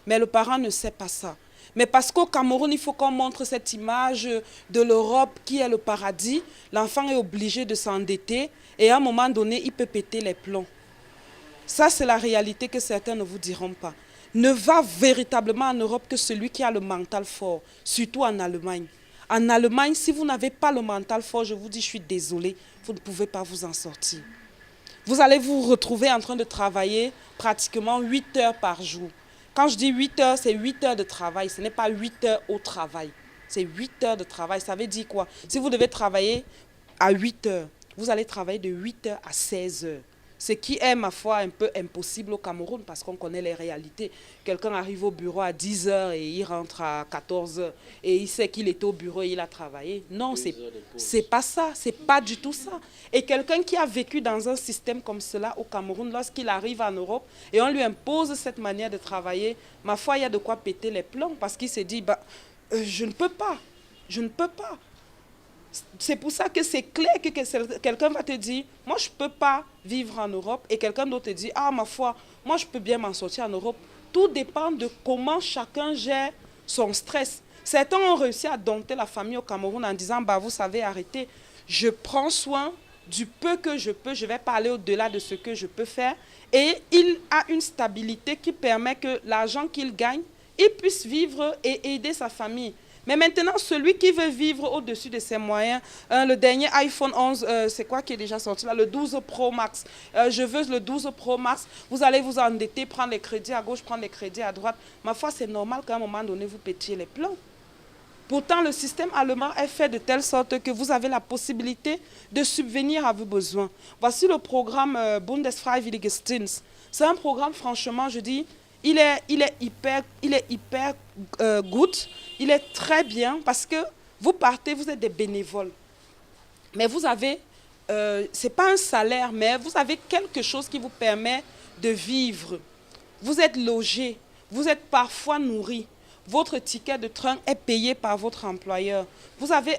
Mais le parent ne sait pas ça. Mais parce qu'au Cameroun, il faut qu'on montre cette image de l'Europe qui est le paradis. L'enfant est obligé de s'endetter et à un moment donné, il peut péter les plombs. Ça, c'est la réalité que certains ne vous diront pas. Ne va véritablement en Europe que celui qui a le mental fort, surtout en Allemagne. En Allemagne, si vous n'avez pas le mental fort, je vous dis, je suis désolée, vous ne pouvez pas vous en sortir. Vous allez vous retrouver en train de travailler pratiquement 8 heures par jour. Quand je dis 8 heures, c'est 8 heures de travail. Ce n'est pas 8 heures au travail. C'est 8 heures de travail. Ça veut dire quoi? Si vous devez travailler à 8 heures, vous allez travailler de 8 heures à 16 heures. Ce qui est, ma foi, un peu impossible au Cameroun parce qu'on connaît les réalités. Quelqu'un arrive au bureau à 10 heures et il rentre à 14 heures et il sait qu'il était au bureau et il a travaillé. Non, c'est pas ça, c'est pas du tout ça. Et quelqu'un qui a vécu dans un système comme cela au Cameroun, lorsqu'il arrive en Europe et on lui impose cette manière de travailler, ma foi, il y a de quoi péter les plombs parce qu'il se dit, je ne peux pas, je ne peux pas. C'est pour ça que c'est clair que quelqu'un va te dire, moi je ne peux pas vivre en Europe et quelqu'un d'autre te dit, ah ma foi, moi je peux bien m'en sortir en Europe. Tout dépend de comment chacun gère son stress. Certains ont réussi à dompter la famille au Cameroun en disant, vous savez, arrêtez, je prends soin du peu que je peux, je vais pas aller au-delà de ce que je peux faire. Et il a une stabilité qui permet que l'argent qu'il gagne, il puisse vivre et aider sa famille. Mais maintenant, celui qui veut vivre au-dessus de ses moyens, le dernier iPhone 11, c'est quoi qui est déjà sorti là? Le 12 Pro Max. Je veux le 12 Pro Max. Vous allez vous endetter, prendre les crédits à gauche, prendre les crédits à droite. Ma foi, c'est normal qu'à un moment donné, vous pétiez les plombs. Pourtant, le système allemand est fait de telle sorte que vous avez la possibilité de subvenir à vos besoins. Voici le programme Bundesfreiwilligendienst. C'est un programme, franchement, je dis, il est hyper good, il est très bien parce que vous partez, vous êtes des bénévoles. Mais vous avez, ce n'est pas un salaire, mais vous avez quelque chose qui vous permet de vivre. Vous êtes logé, vous êtes parfois nourri. Votre ticket de train est payé par votre employeur. Vous avez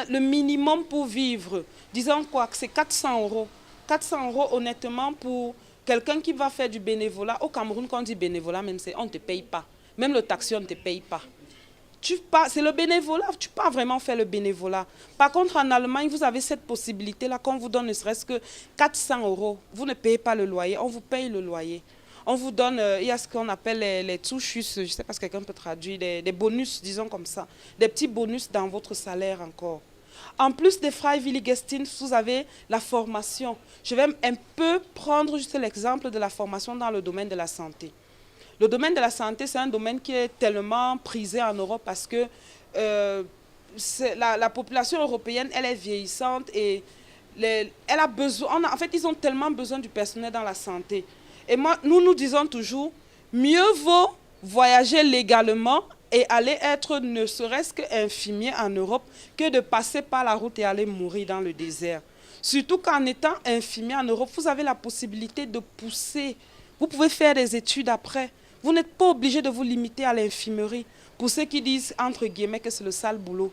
le minimum pour vivre. Disons quoi, que c'est 400 €. 400 € honnêtement pour quelqu'un qui va faire du bénévolat. Au Cameroun, quand on dit bénévolat, même on ne te paye pas. Même le taxi, on ne te paye pas. c'est le bénévolat, tu peux vraiment faire le bénévolat. Par contre, en Allemagne, vous avez cette possibilité-là, qu'on vous donne ne serait-ce que 400 €. Vous ne payez pas le loyer, on vous paye le loyer. On vous donne, il y a ce qu'on appelle les Zuschüsse, je ne sais pas si quelqu'un peut traduire, des bonus, disons comme ça, des petits bonus dans votre salaire encore. En plus des Freiwilligedienst, vous avez la formation. Je vais un peu prendre juste l'exemple de la formation dans le domaine de la santé. Le domaine de la santé, c'est un domaine qui est tellement prisé en Europe parce que la population européenne, elle est vieillissante et elle a besoin, en fait, ils ont tellement besoin du personnel dans la santé. Et nous disons toujours, mieux vaut voyager légalement et aller être ne serait-ce qu'infirmier en Europe que de passer par la route et aller mourir dans le désert. Surtout qu'en étant infirmier en Europe, vous avez la possibilité de pousser. Vous pouvez faire des études après. Vous n'êtes pas obligé de vous limiter à l'infirmerie. Pour ceux qui disent, entre guillemets, que c'est le sale boulot.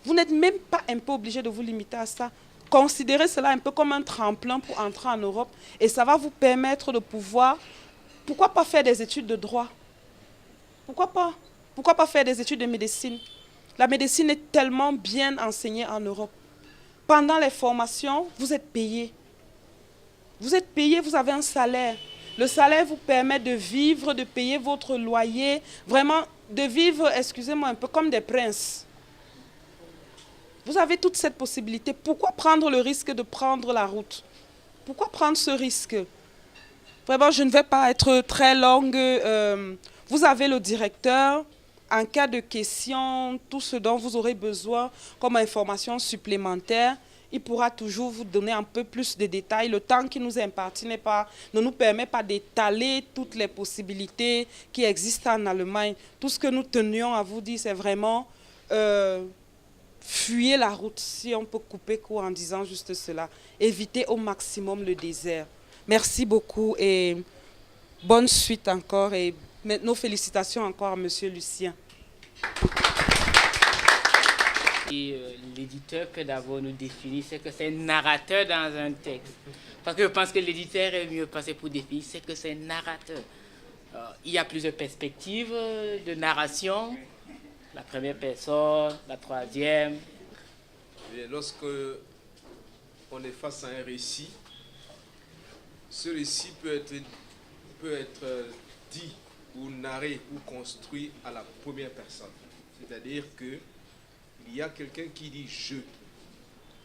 Vous n'êtes même pas un peu obligé de vous limiter à ça. Considérez cela un peu comme un tremplin pour entrer en Europe et ça va vous permettre de pouvoir, pourquoi pas faire des études de droit? Pourquoi pas? Pourquoi pas faire des études de médecine? La médecine est tellement bien enseignée en Europe. Pendant les formations, vous êtes payé. Vous êtes payé, vous avez un salaire. Le salaire vous permet de vivre, de payer votre loyer, vraiment de vivre, excusez-moi, un peu comme des princes. Vous avez toute cette possibilité. Pourquoi prendre le risque de prendre la route? Pourquoi prendre ce risque? Vraiment, je ne vais pas être très longue. Vous avez le directeur. En cas de question, tout ce dont vous aurez besoin comme information supplémentaire, il pourra toujours vous donner un peu plus de détails. Le temps qui nous est imparti ne nous permet pas d'étaler toutes les possibilités qui existent en Allemagne. Tout ce que nous tenions à vous dire, c'est vraiment fuyez la route, si on peut couper court en disant juste cela. Évitez au maximum le désert. Merci beaucoup et bonne suite encore et nos félicitations encore à Monsieur Lucien. L'éditeur peut d'abord nous définir ce que c'est un narrateur dans un texte. Parce que je pense que l'éditeur est mieux placé pour définir ce que c'est un narrateur. Il y a plusieurs perspectives de narration. La première personne, la troisième. Et lorsque on est face à un récit, ce récit peut être dit ou narré ou construit à la première personne. C'est-à-dire que il y a quelqu'un qui dit « je »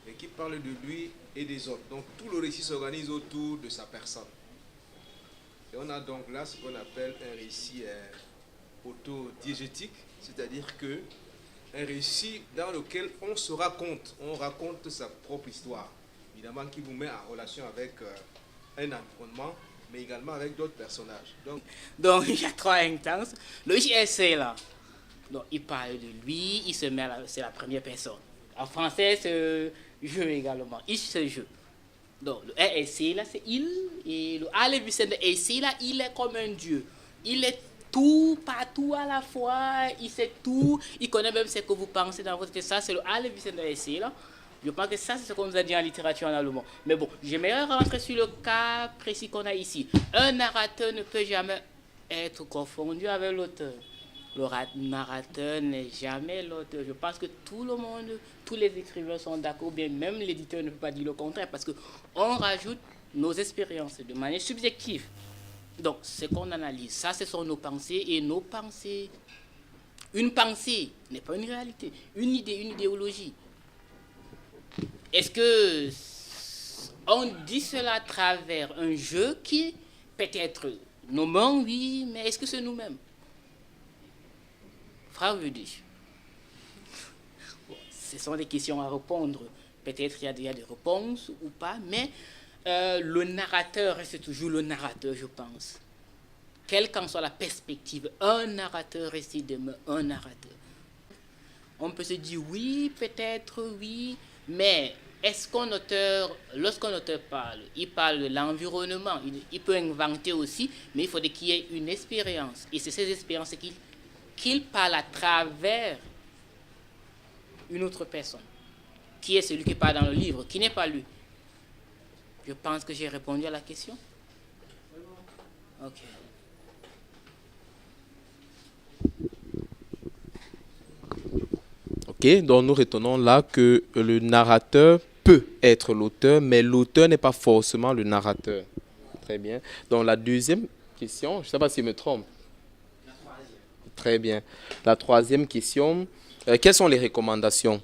et qui parle de lui et des autres. Donc tout le récit s'organise autour de sa personne. Et on a donc là ce qu'on appelle un récit autodiégétique, c'est-à-dire que un récit dans lequel on se raconte, on raconte sa propre histoire, évidemment qui vous met en relation avec un environnement, mais également avec d'autres personnages. Donc il y a trois instances. Le essai là, donc, il parle de lui, il se met c'est la première personne. En français, c'est je également. Il se je. Donc le essai là, c'est il, et le Alevissen de essai là, il est comme un dieu. Il est tout, partout à la fois, il sait tout, il connaît même ce que vous pensez dans votre tête. Ça, c'est le Alevissen de essai là. Je pense que ça, c'est ce qu'on nous a dit en littérature en allemand. Mais bon, j'aimerais rentrer sur le cas précis qu'on a ici. Un narrateur ne peut jamais être confondu avec l'auteur. Le narrateur n'est jamais l'auteur. Je pense que tout le monde, tous les écrivains sont d'accord, bien même l'éditeur ne peut pas dire le contraire, parce qu'on rajoute nos expériences de manière subjective. Donc, ce qu'on analyse, ça, ce sont nos pensées, et nos pensées, une pensée n'est pas une réalité, une idée, une idéologie. Est-ce que on dit cela à travers un jeu qui peut-être nos mains, oui, mais est-ce que c'est nous-mêmes? Frère Rudy, ce sont des questions à répondre. Peut-être il y a des réponses ou pas, mais le narrateur reste toujours le narrateur, je pense. Quelle qu'en soit la perspective, un narrateur reste demain un narrateur. On peut se dire oui, peut-être oui, mais est-ce qu'un auteur, lorsqu'un auteur parle, il parle de l'environnement, il peut inventer aussi, mais il faut qu'il y ait une expérience. Et c'est ces expériences qu'il parle à travers une autre personne. Qui est celui qui parle dans le livre? Qui n'est pas lui? Je pense que j'ai répondu à la question. Ok. Ok, donc nous retenons là que le narrateur peut être l'auteur, mais l'auteur n'est pas forcément le narrateur. Très bien. Donc la deuxième question, je ne sais pas si je me trompe. La troisième. Très bien. La troisième question, quelles sont les recommandations?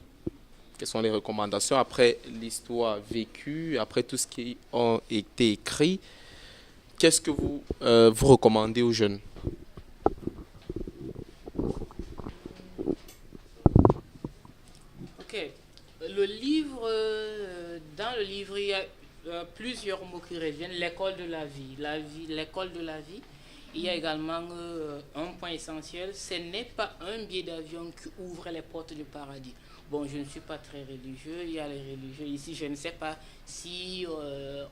Quelles sont les recommandations après l'histoire vécue, après tout ce qui a été écrit? Qu'est-ce que vous recommandez aux jeunes? Ok. Dans le livre, il y a plusieurs mots qui reviennent. L'école de la vie, l'école de la vie. Il y a également un point essentiel, ce n'est pas un billet d'avion qui ouvre les portes du paradis. Bon, je ne suis pas très religieux, il y a les religieux ici, je ne sais pas si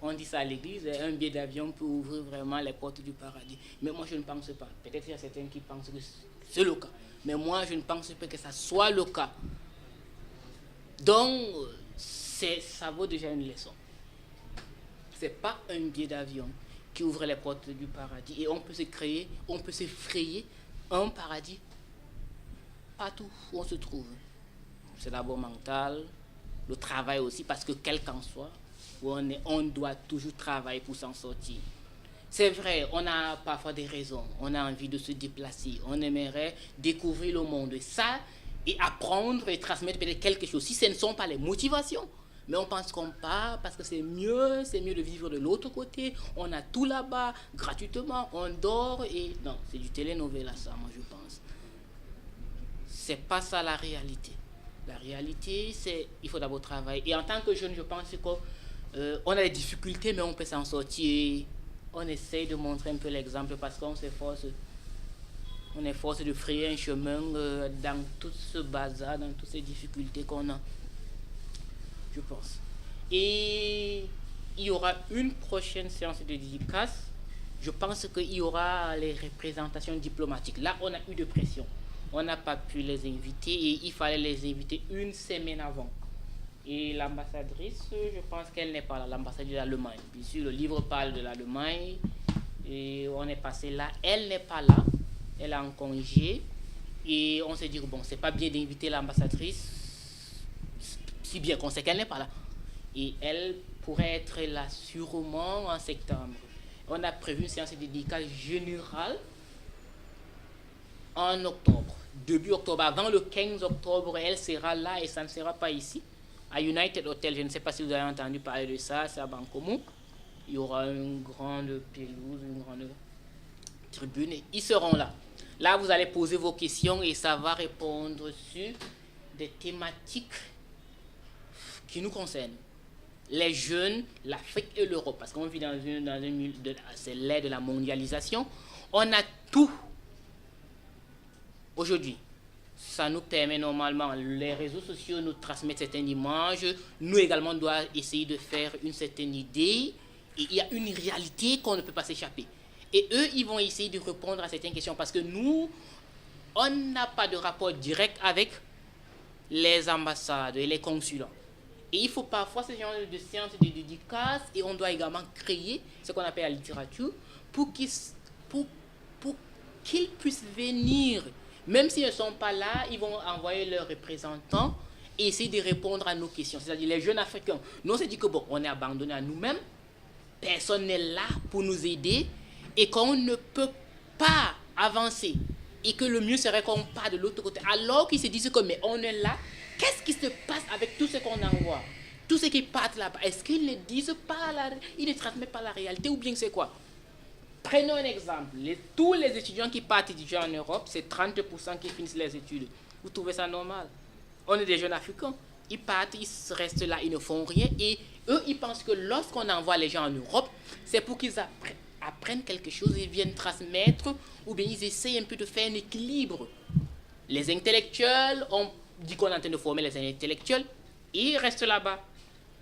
on dit ça à l'église, un billet d'avion peut ouvrir vraiment les portes du paradis. Mais moi, je ne pense pas. Peut-être qu'il y a certains qui pensent que c'est le cas. Mais moi, je ne pense pas que ça soit le cas. Donc, ça vaut déjà une leçon. Ce n'est pas un billet d'avion qui ouvre les portes du paradis. Et on peut se frayer un paradis partout où on se trouve. C'est d'abord mental, le travail aussi, parce que quel qu'en soit, on doit toujours travailler pour s'en sortir. C'est vrai, on a parfois des raisons, on a envie de se déplacer, on aimerait découvrir le monde. Ça, et apprendre et transmettre peut-être quelque chose. Si ce ne sont pas les motivations, mais on pense qu'on part parce que c'est mieux de vivre de l'autre côté. On a tout là-bas, gratuitement, on dort et... Non, c'est du télénovela ça, moi je pense. C'est pas ça la réalité. La réalité, c'est il faut d'abord travailler. Et en tant que jeune, je pense qu'on a des difficultés, mais on peut s'en sortir. On essaye de montrer un peu l'exemple parce qu'on s'efforce. On est forcé de frayer un chemin dans tout ce bazar, dans toutes ces difficultés qu'on a. Je pense. Et il y aura une prochaine séance de dédicace. Je pense qu'il y aura les représentations diplomatiques. Là, on a eu de pression. On n'a pas pu les inviter et il fallait les inviter une semaine avant. Et l'ambassadrice, je pense qu'elle n'est pas là, l'ambassadrice de l'Allemagne. Bien sûr, le livre parle de l'Allemagne et on est passé là. Elle n'est pas là, elle est en congé. Et on s'est dit, bon, c'est pas bien d'inviter l'ambassadrice, si bien qu'on sait qu'elle n'est pas là. Et elle pourrait être là sûrement en septembre. On a prévu une séance de dédicace générale en octobre, début octobre. Avant le 15 octobre, elle sera là et ça ne sera pas ici. À United Hotel, je ne sais pas si vous avez entendu parler de ça, c'est à Bankomo. Il y aura une grande pelouse, une grande tribune. Et ils seront là. Là, vous allez poser vos questions et ça va répondre sur des thématiques qui nous concernent. Les jeunes, l'Afrique et l'Europe. Parce qu'on vit dans une c'est l'ère de la mondialisation. On a tout. Aujourd'hui, ça nous permet normalement, les réseaux sociaux nous transmettent certaines images. Nous également, on doit essayer de faire une certaine idée. Et il y a une réalité qu'on ne peut pas s'échapper. Et eux, ils vont essayer de répondre à certaines questions parce que nous, on n'a pas de rapport direct avec les ambassades et les consulats. Et il faut parfois ce genre de séances de dédicace et on doit également créer ce qu'on appelle la littérature pour qu'ils puissent venir. Même s'ils ne sont pas là, ils vont envoyer leurs représentants et essayer de répondre à nos questions. C'est-à-dire les jeunes Africains. Nous, on s'est dit que bon, on est abandonné à nous-mêmes. Personne n'est là pour nous aider et qu'on ne peut pas avancer. Et que le mieux serait qu'on parte de l'autre côté. Alors qu'ils se disent que mais on est là, qu'est-ce qui se passe avec tout ce qu'on envoie? Tous ceux qui partent là-bas, est-ce qu'ils ne disent pas, ils ne transmettent pas la réalité ou bien c'est quoi? Prenons un exemple. Tous les étudiants qui partent étudier en Europe, c'est 30% qui finissent les études. Vous trouvez ça normal? On est des jeunes Africains. Ils partent, ils restent là, ils ne font rien. Et eux, ils pensent que lorsqu'on envoie les gens en Europe, c'est pour qu'ils apprennent quelque chose et viennent transmettre, ou bien ils essayent un peu de faire un équilibre. Les intellectuels, on dit qu'on est en train de former les intellectuels, ils restent là-bas.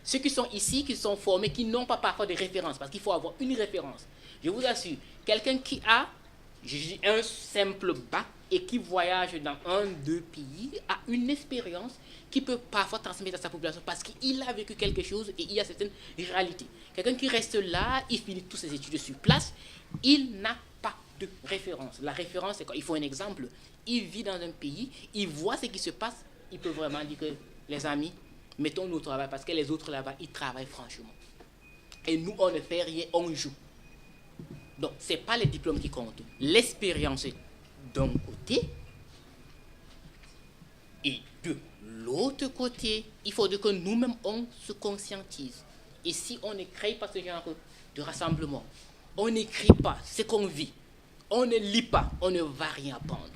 Ceux qui sont ici, qui sont formés, qui n'ont pas parfois de référence, parce qu'il faut avoir une référence. Je vous assure, quelqu'un qui a un simple bac et qui voyage dans un, deux pays a une expérience qui peut parfois transmettre à sa population parce qu'il a vécu quelque chose et il y a certaines réalités. Quelqu'un qui reste là, il finit toutes ses études sur place, il n'a pas de référence. La référence, c'est quoi? Il faut un exemple. Il vit dans un pays, il voit ce qui se passe il peut vraiment dire que, les amis, mettons-nous au travail parce que les autres là-bas, ils travaillent franchement. Et nous, on ne fait rien, on joue. Donc, ce n'est pas les diplômes qui comptent. L'expérience est d'un côté. Et de l'autre côté, il faudrait que nous-mêmes, on se conscientise. Et si on ne crée pas ce genre de rassemblement, on n'écrit pas ce qu'on vit, on ne lit pas, on ne va rien apprendre.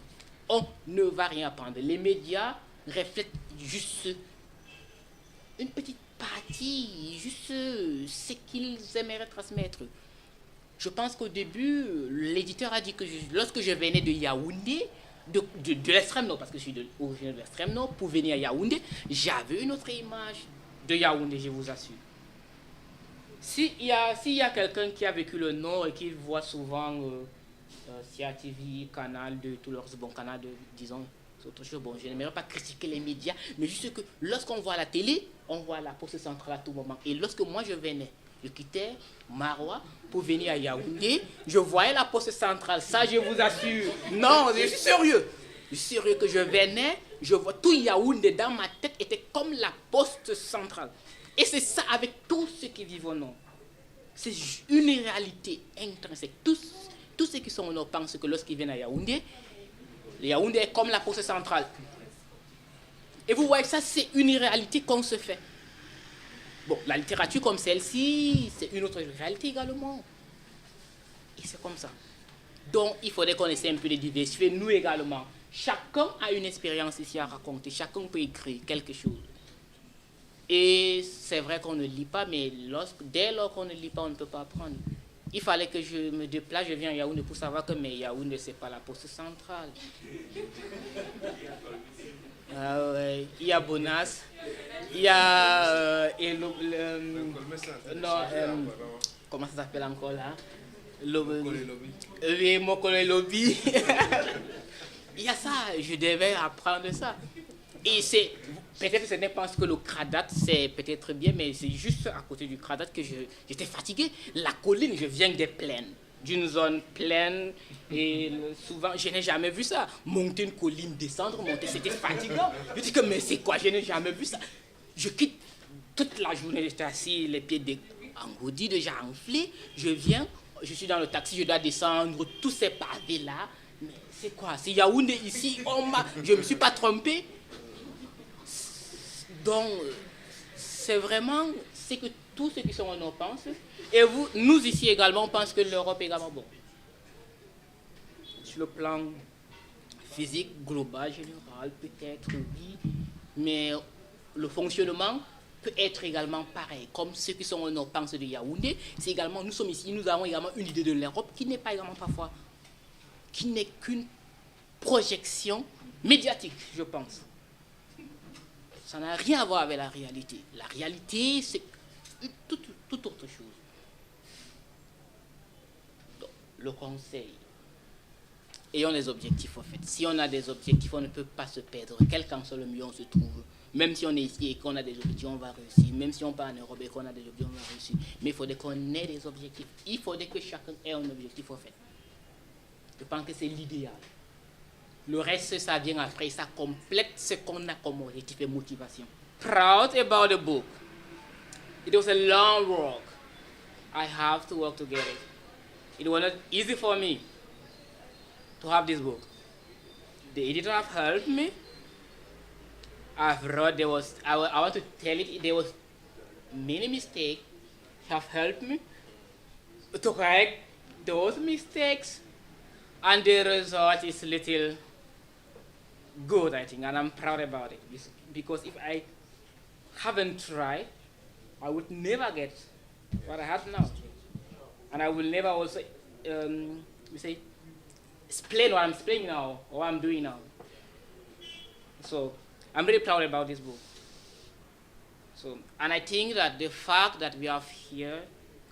On ne va rien apprendre. Les médias reflètent juste une petite partie, juste ce qu'ils aimeraient transmettre. Je pense qu'au début, l'éditeur a dit que lorsque je venais de Yaoundé, de l'extrême nord, parce que je suis originaire de l'extrême nord, pour venir à Yaoundé, j'avais une autre image de Yaoundé, je vous assure. S'il y a quelqu'un qui a vécu le nord et qui voit souvent CATV, Canal 2, tous leurs bons canaux de, disons, c'est autre chose. Bon, je n'aimerais pas critiquer les médias, mais juste que lorsqu'on voit la télé, on voit la poste centrale à tout moment. Et lorsque moi je venais, je quittais Maroua pour venir à Yaoundé, je voyais la poste centrale, ça je vous assure. Non, je suis sérieux. Je suis sérieux que je venais, je vois tout Yaoundé dans ma tête était comme la poste centrale. Et c'est ça avec tous ceux qui vivent au nord. C'est une réalité intrinsèque. Tous ceux qui sont au nord pensent que lorsqu'ils viennent à Yaoundé, Yaoundé est comme la poste centrale. Et vous voyez que ça, c'est une réalité qu'on se fait. Bon, la littérature comme celle-ci, c'est une autre réalité également. Et c'est comme ça. Donc, il faudrait qu'on essaie un peu de diversifier. Nous également, chacun a une expérience ici à raconter. Chacun peut écrire quelque chose. Et c'est vrai qu'on ne lit pas, mais dès lors qu'on ne lit pas, on ne peut pas apprendre. Il fallait que je me déplace, je viens à Yaoundé pour savoir que Yaoundé, ce n'est pas la poste centrale. Ah ouais. Il y a Bonas, il y a... comment ça s'appelle encore là? Oui, Mokole Lobby. Il y a ça, je devais apprendre ça. Et c'est... Peut-être que ce n'est pas que le Cradat, c'est peut-être bien, mais c'est juste à côté du Cradat que j'étais fatigué. La colline, je viens des plaines, d'une zone pleine, et souvent, je n'ai jamais vu ça. Monter une colline, descendre, monter, c'était fatigant. Je dis que, mais c'est quoi, je n'ai jamais vu ça. Je quitte toute la journée, j'étais assis, les pieds engourdis, déjà enflés. Je viens, je suis dans le taxi, je dois descendre, tous ces pavés-là. Mais c'est quoi, c'est Yaoundé ici, je ne me suis pas trompé. Donc, c'est vraiment ce que tous ceux qui sont en Europe pensent. Et nous ici également, on pense que l'Europe est également bon. Sur le plan physique, global, général, peut-être oui. Mais le fonctionnement peut être également pareil. Comme ceux qui sont en Europe pensent de Yaoundé, c'est également, nous sommes ici, nous avons également une idée de l'Europe qui n'est pas également parfois, qui n'est qu'une projection médiatique, je pense. Ça n'a rien à voir avec la réalité. La réalité, c'est toute autre chose. Donc, le conseil. Ayons des objectifs, en fait. Si on a des objectifs, on ne peut pas se perdre. Quel qu'en soit le milieu, on se trouve. Même si on est ici et qu'on a des objectifs, on va réussir. Même si on part en Europe et qu'on a des objectifs, on va réussir. Mais il faudrait qu'on ait des objectifs. Il faudrait que chacun ait un objectif, en fait. Je pense que c'est l'idéal. Le reste, ça vient après, ça complète ce qu'on a comme objectif et motivation. Proud about the book. It was a long work. I have to work to get it. It was not easy for me to have this book. The editor have helped me. I've read, I want to tell it, there was many mistakes. Have helped me to correct those mistakes. And the result is little good, I think, and I'm proud about it. Because if I haven't tried, I would never get what I have now. And I will never also, explain what I'm explaining now, or what I'm doing now. So, I'm really proud about this book. So, and I think that the fact that we have here,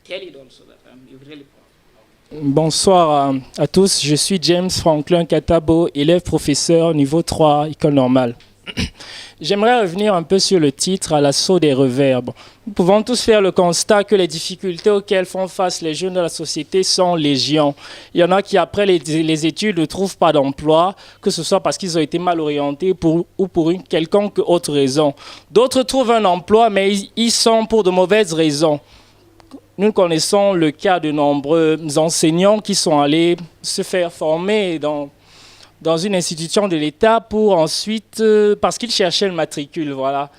tell it also that I'm really proud. Bonsoir à tous, je suis James Franklin Katabo, élève professeur niveau 3, école normale. J'aimerais revenir un peu sur le titre, à l'assaut des revers. Bon, nous pouvons tous faire le constat que les difficultés auxquelles font face les jeunes de la société sont légion. Il y en a qui, après les études, ne trouvent pas d'emploi, que ce soit parce qu'ils ont été mal orientés ou pour une quelconque autre raison. D'autres trouvent un emploi, mais ils sont pour de mauvaises raisons. Nous connaissons le cas de nombreux enseignants qui sont allés se faire former dans une institution de l'État pour ensuite, parce qu'ils cherchaient le matricule, voilà.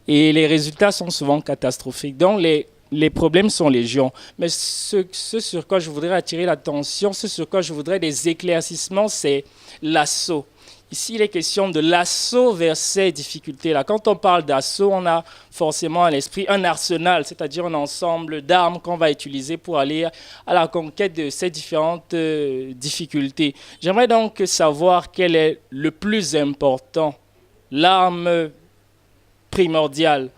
Et les résultats sont souvent catastrophiques. Donc les problèmes sont légion. Mais ce sur quoi je voudrais attirer l'attention, ce sur quoi je voudrais des éclaircissements, c'est l'assaut. Ici, il est question de l'assaut vers ces difficultés-là. Quand on parle d'assaut, on a forcément à l'esprit un arsenal, c'est-à-dire un ensemble d'armes qu'on va utiliser pour aller à la conquête de ces différentes difficultés. J'aimerais donc savoir quel est le plus important, l'arme primordiale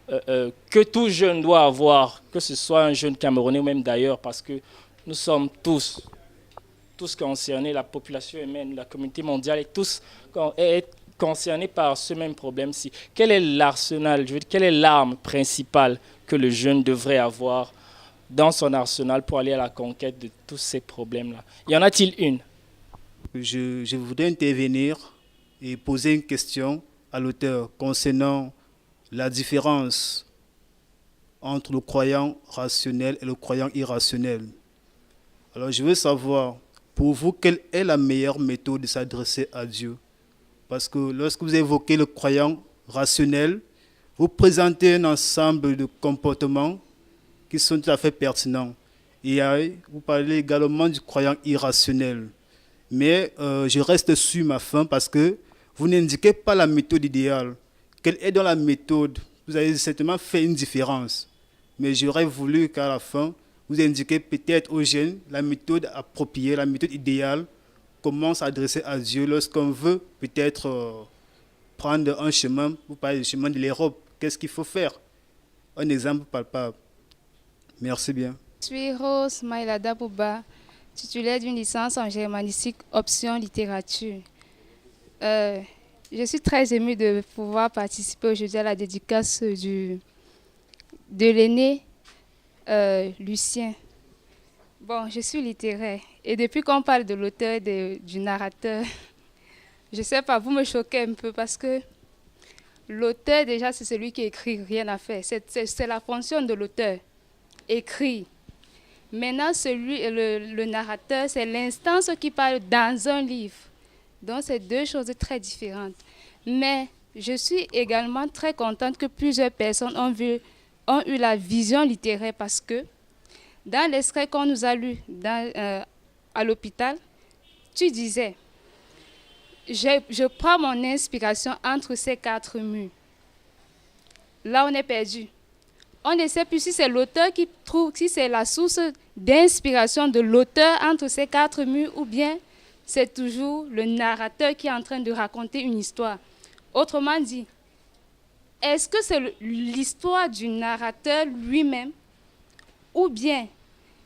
que tout jeune doit avoir, que ce soit un jeune Camerounais ou même d'ailleurs, parce que nous sommes tous concernés, la population humaine, la communauté mondiale est tous concernés par ce même problème-ci. Quel est l'arsenal, quelle est l'arme principale que le jeune devrait avoir dans son arsenal pour aller à la conquête de tous ces problèmes-là? Y en a-t-il une? Je voudrais intervenir et poser une question à l'auteur concernant la différence entre le croyant rationnel et le croyant irrationnel. Alors je veux savoir, pour vous, quelle est la meilleure méthode de s'adresser à Dieu? Parce que lorsque vous évoquez le croyant rationnel, vous présentez un ensemble de comportements qui sont tout à fait pertinents. Et vous parlez également du croyant irrationnel. Mais je reste sur ma faim parce que vous n'indiquez pas la méthode idéale. Quelle est dans la méthode? Vous avez certainement fait une différence. Mais j'aurais voulu qu'à la fin, vous indiquez peut-être aux jeunes la méthode appropriée, la méthode idéale, comment s'adresser à Dieu lorsqu'on veut peut-être prendre un chemin, vous parlez du chemin de l'Europe, qu'est-ce qu'il faut faire? Un exemple palpable. Merci bien. Je suis Rose Maïlada Bouba, titulaire d'une licence en germanistique, option littérature. Je suis très émue de pouvoir participer aujourd'hui à la dédicace de l'aîné Lucien. Bon, je suis littéraire et depuis qu'on parle de l'auteur et du narrateur, je ne sais pas, vous me choquez un peu parce que l'auteur déjà c'est celui qui écrit, rien à faire. C'est la fonction de l'auteur, écrit. Maintenant, le narrateur, c'est l'instance qui parle dans un livre. Donc, c'est deux choses très différentes. Mais je suis également très contente que plusieurs personnes ont eu la vision littéraire parce que dans l'extrait qu'on nous a lu à l'hôpital, tu disais, je prends mon inspiration entre ces quatre murs. Là, on est perdu. On ne sait plus si c'est l'auteur qui trouve, si c'est la source d'inspiration de l'auteur entre ces quatre murs ou bien c'est toujours le narrateur qui est en train de raconter une histoire. Autrement dit, est-ce que c'est l'histoire du narrateur lui-même ou bien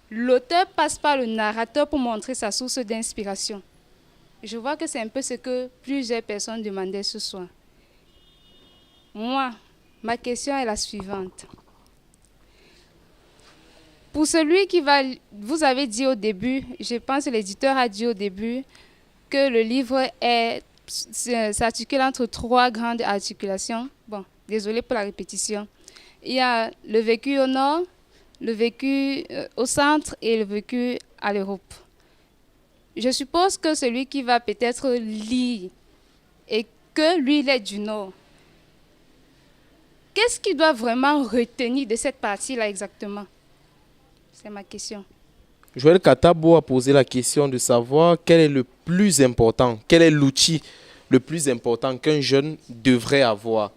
l'auteur passe par le narrateur pour montrer sa source d'inspiration? Je vois que c'est un peu ce que plusieurs personnes demandaient ce soir. Moi, ma question est la suivante. Pour celui qui va... Vous avez dit au début, je pense que l'éditeur a dit au début, que le livre s'articule entre trois grandes articulations. Bon, désolé pour la répétition. Il y a le vécu au nord, le vécu au centre et le vécu à l'Europe. Je suppose que celui qui va peut-être lire et que lui, il est du nord, qu'est-ce qu'il doit vraiment retenir de cette partie-là exactement? C'est ma question. Joël Katabo a posé la question de savoir quel est le plus important, quel est l'outil le plus important qu'un jeune devrait avoir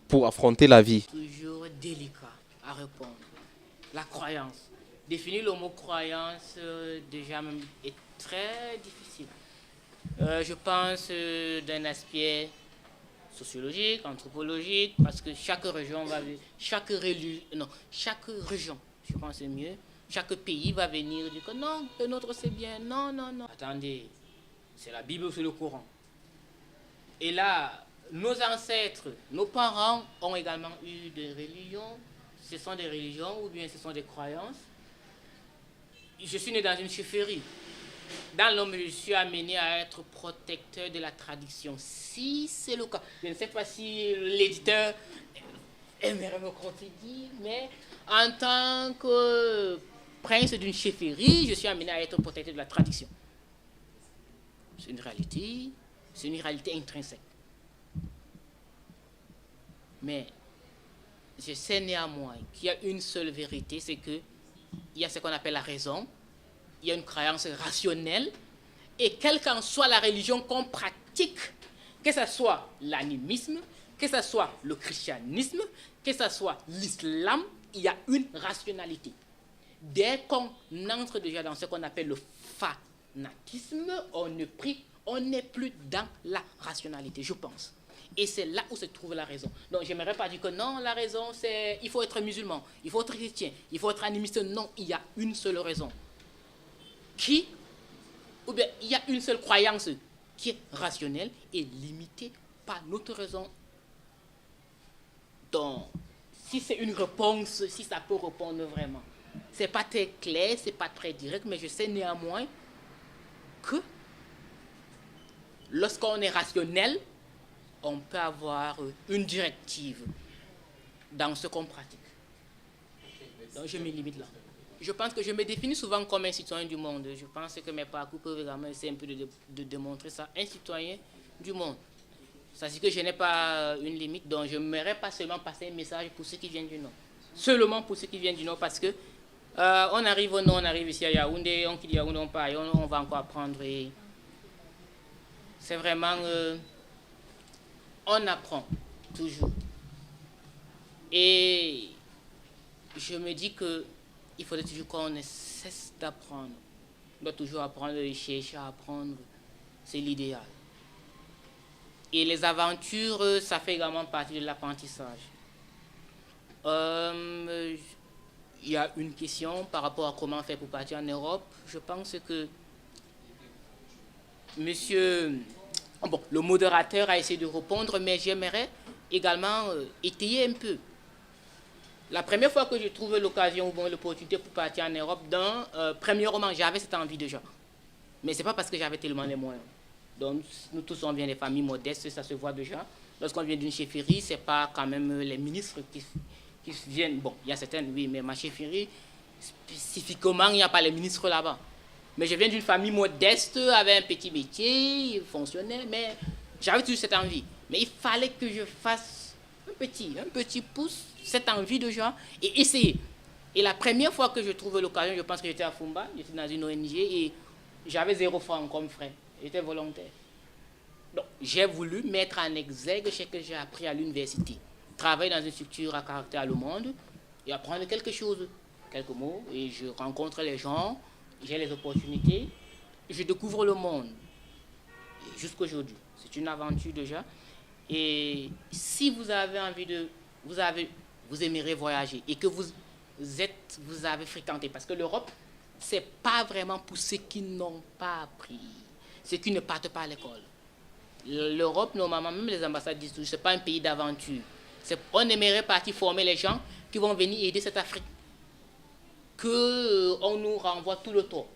pour affronter la vie. Toujours délicat à répondre. La croyance. Définir le mot croyance déjà même est très difficile. Je pense d'un aspect sociologique, anthropologique, parce que chaque région, je pense c'est mieux. Chaque pays va venir dire que non, le nôtre c'est bien, non. Attendez, c'est la Bible ou c'est le Coran. Et là, nos ancêtres, nos parents ont également eu des religions. Ce sont des religions ou bien ce sont des croyances. Je suis né dans une chefferie. Dans l'homme, je suis amené à être protecteur de la tradition. Si c'est le cas, je ne sais pas si l'éditeur aimerait me contredire, mais en tant que prince d'une chefferie, je suis amené à être protecteur de la tradition. C'est une réalité intrinsèque. Mais je sais néanmoins qu'il y a une seule vérité, c'est qu'il y a ce qu'on appelle la raison, il y a une croyance rationnelle, et quelle qu'en soit la religion qu'on pratique, que ce soit l'animisme, que ce soit le christianisme, que ce soit l'islam, il y a une rationalité. Dès qu'on entre déjà dans ce qu'on appelle le fanatisme, on n'est plus dans la rationalité, je pense. Et c'est là où se trouve la raison. Donc, je n'aimerais pas dire que non, la raison, c'est il faut être musulman, il faut être chrétien, il faut être animiste. Non, il y a une seule raison. Ou bien, il y a une seule croyance qui est rationnelle et limitée par notre raison. Donc, si c'est une réponse, si ça peut répondre vraiment, c'est pas très clair, c'est pas très direct, mais je sais néanmoins que lorsqu'on est rationnel, on peut avoir une directive dans ce qu'on pratique. Donc je me limite là. Je pense que je me définis souvent comme un citoyen du monde. Je pense que mes parcours peuvent vraiment essayer un peu de démontrer ça. Un citoyen du monde. Ça veut dire que je n'ai pas une limite, donc je n'aimerais pas seulement passer un message pour ceux qui viennent du Nord. Seulement pour ceux qui viennent du Nord, parce que on arrive au Nord, on arrive ici à Yaoundé, on quitte Yaoundé, on part, on va encore apprendre. Et c'est vraiment... on apprend toujours. Et je me dis qu'il faudrait toujours qu'on ne cesse d'apprendre. On doit toujours apprendre et chercher à apprendre. C'est l'idéal. Et les aventures, ça fait également partie de l'apprentissage. Il y a une question par rapport à comment faire pour partir en Europe. Je pense que bon, le modérateur a essayé de répondre, mais j'aimerais également étayer un peu. La première fois que je trouvais l'occasion ou l'opportunité pour partir en Europe, dans premier roman, j'avais cette envie déjà. Mais ce n'est pas parce que j'avais tellement les moyens. Donc, nous tous, on vient des familles modestes, ça se voit déjà. Lorsqu'on vient d'une chefferie, ce n'est pas quand même les ministres qui viennent. Bon, il y a certaines, oui, mais ma chefferie, spécifiquement, il n'y a pas les ministres là-bas. Mais je viens d'une famille modeste, avec un petit métier, fonctionnel, mais j'avais toujours cette envie. Mais il fallait que je fasse un petit pouce, cette envie de gens, et essayer. Et la première fois que je trouvais l'occasion, je pense que j'étais à Fumba, j'étais dans une ONG, et j'avais 0 francs comme frais. J'étais volontaire. Donc, j'ai voulu mettre en exergue ce que j'ai appris à l'université. Travailler dans une structure à caractère allemande et apprendre quelque chose, quelques mots, et je rencontre les gens, j'ai les opportunités, je découvre le monde. Jusqu'aujourd'hui, c'est une aventure déjà. Et si vous avez envie vous aimerez voyager et que vous avez fréquenté, parce que l'Europe, c'est pas vraiment pour ceux qui n'ont pas appris, ceux qui ne partent pas à l'école. L'Europe, normalement, même les ambassades disent toujours, c'est pas un pays d'aventure. On aimerait partir former les gens qui vont venir aider cette Afrique. Qu'on nous renvoie tout le temps.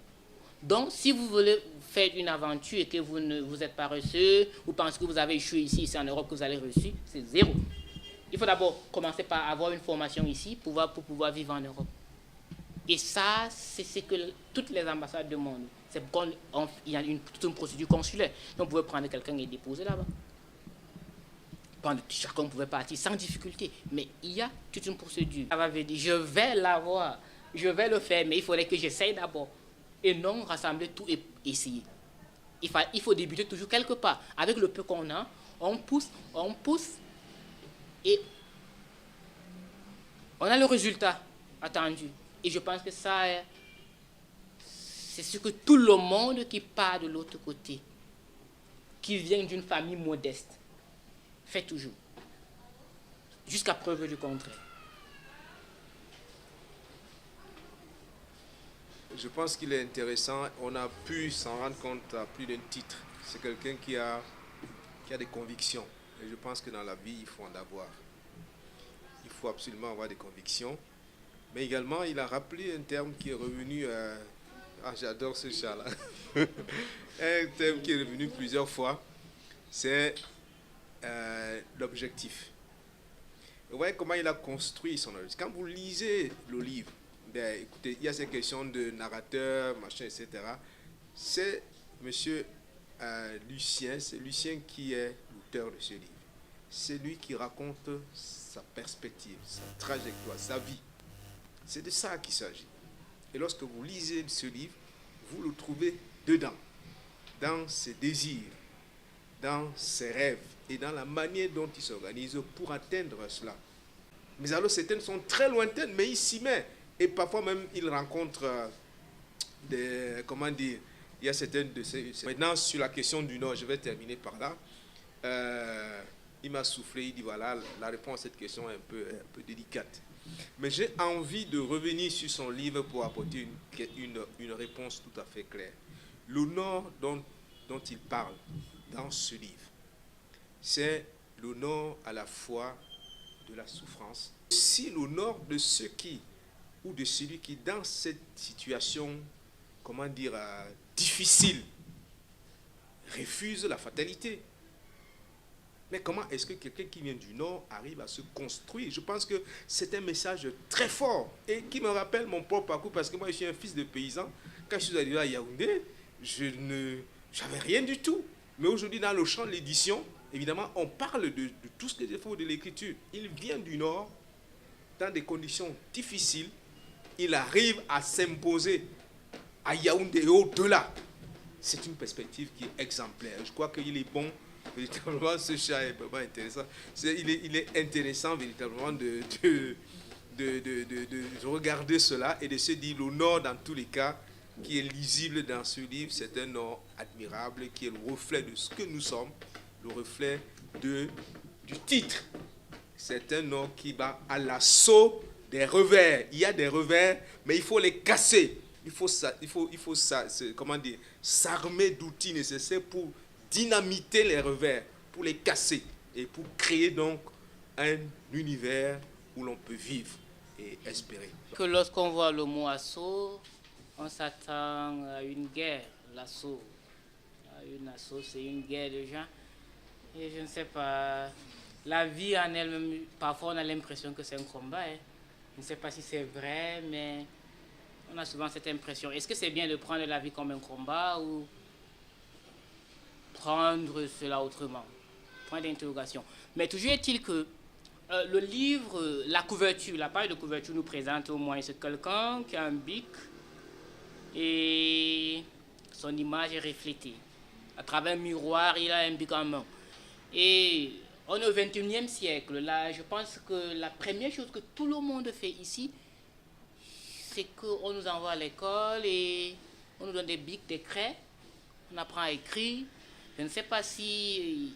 Donc, si vous voulez faire une aventure et que vous êtes paresseux, vous pensez que vous avez échoué ici, c'est en Europe que vous allez réussir, c'est zéro. Il faut d'abord commencer par avoir une formation ici pour pouvoir vivre en Europe. Et ça, c'est ce que toutes les ambassades demandent. C'est qu'il y a toute une procédure consulaire. Donc, vous pouvez prendre quelqu'un et déposer là-bas. Chacun pouvait partir sans difficulté. Mais il y a toute une procédure. Ça va dire, je vais l'avoir, je vais le faire, mais il faudrait que j'essaye d'abord. Et non rassembler tout et essayer. Il faut débuter toujours quelque part. Avec le peu qu'on a, on pousse, et on a le résultat attendu. Et je pense que ça, c'est ce que tout le monde qui part de l'autre côté, qui vient d'une famille modeste, fait toujours. Jusqu'à preuve du contraire. Je pense qu'il est intéressant. On a pu s'en rendre compte à plus d'un titre. C'est quelqu'un qui a des convictions. Et je pense que dans la vie, il faut en avoir. Il faut absolument avoir des convictions. Mais également, il a rappelé un terme qui est revenu... j'adore ce chat-là. Un terme qui est revenu plusieurs fois, c'est l'objectif. Vous voyez comment il a construit son objectif. Quand vous lisez le livre, ben, écoutez, il y a ces questions de narrateur, machin, etc. C'est monsieur Lucien, c'est Lucien qui est l'auteur de ce livre. C'est lui qui raconte sa perspective, sa trajectoire, sa vie. C'est de ça qu'il s'agit. Et lorsque vous lisez ce livre, vous le trouvez dedans, dans ses désirs, dans ses rêves et dans la manière dont il s'organise pour atteindre cela. Mais alors certaines sont très lointaines, mais il s'y met. Et parfois même, il rencontre des... Comment dire? Il y a certaines de ces... Maintenant, sur la question du Nord, je vais terminer par là. Il m'a soufflé, il dit voilà, la réponse à cette question est un peu délicate. Mais j'ai envie de revenir sur son livre pour apporter une réponse tout à fait claire. Le Nord dont il parle dans ce livre, c'est le Nord à la fois de la souffrance, aussi le Nord de ceux qui, ou de celui qui, dans cette situation, comment dire, difficile, refuse la fatalité. Mais comment est-ce que quelqu'un qui vient du Nord arrive à se construire? Je pense que c'est un message très fort et qui me rappelle mon propre parcours, parce que moi je suis un fils de paysan. Quand je suis arrivé à Yaoundé, je n'avais rien du tout. Mais aujourd'hui, dans le champ de l'édition, évidemment, on parle de tout ce que je fais de l'écriture. Il vient du Nord, dans des conditions difficiles. Il arrive à s'imposer à Yaoundé et au-delà. C'est une perspective qui est exemplaire. Je crois qu'il est bon. Véritablement, ce chat est vraiment intéressant. Il est intéressant véritablement de regarder cela et de se dire le Nord, dans tous les cas, qui est lisible dans ce livre, c'est un Nord admirable, qui est le reflet de ce que nous sommes, le reflet du titre. C'est un Nord qui va à l'assaut des revers. Il y a des revers, mais il faut les casser. Il faut s'armer d'outils nécessaires pour dynamiter les revers, pour les casser et pour créer donc un univers où l'on peut vivre et espérer. Que lorsqu'on voit le mot assaut, on s'attend à une guerre, l'assaut. Une assaut, c'est une guerre de gens. Et je ne sais pas, la vie en elle-même, parfois on a l'impression que c'est un combat. Hein. Je ne sais pas si c'est vrai, mais on a souvent cette impression. Est-ce que c'est bien de prendre la vie comme un combat ou prendre cela autrement? Point d'interrogation. Mais toujours est-il que le livre, la couverture, la page de couverture nous présente au moins c'est quelqu'un qui a un bic et son image est reflétée. À travers un miroir, il a un bic en main. Et on est au XXIe siècle. Là, je pense que la première chose que tout le monde fait ici, c'est qu'on nous envoie à l'école et on nous donne des bics, des craies, on apprend à écrire. Je ne sais pas si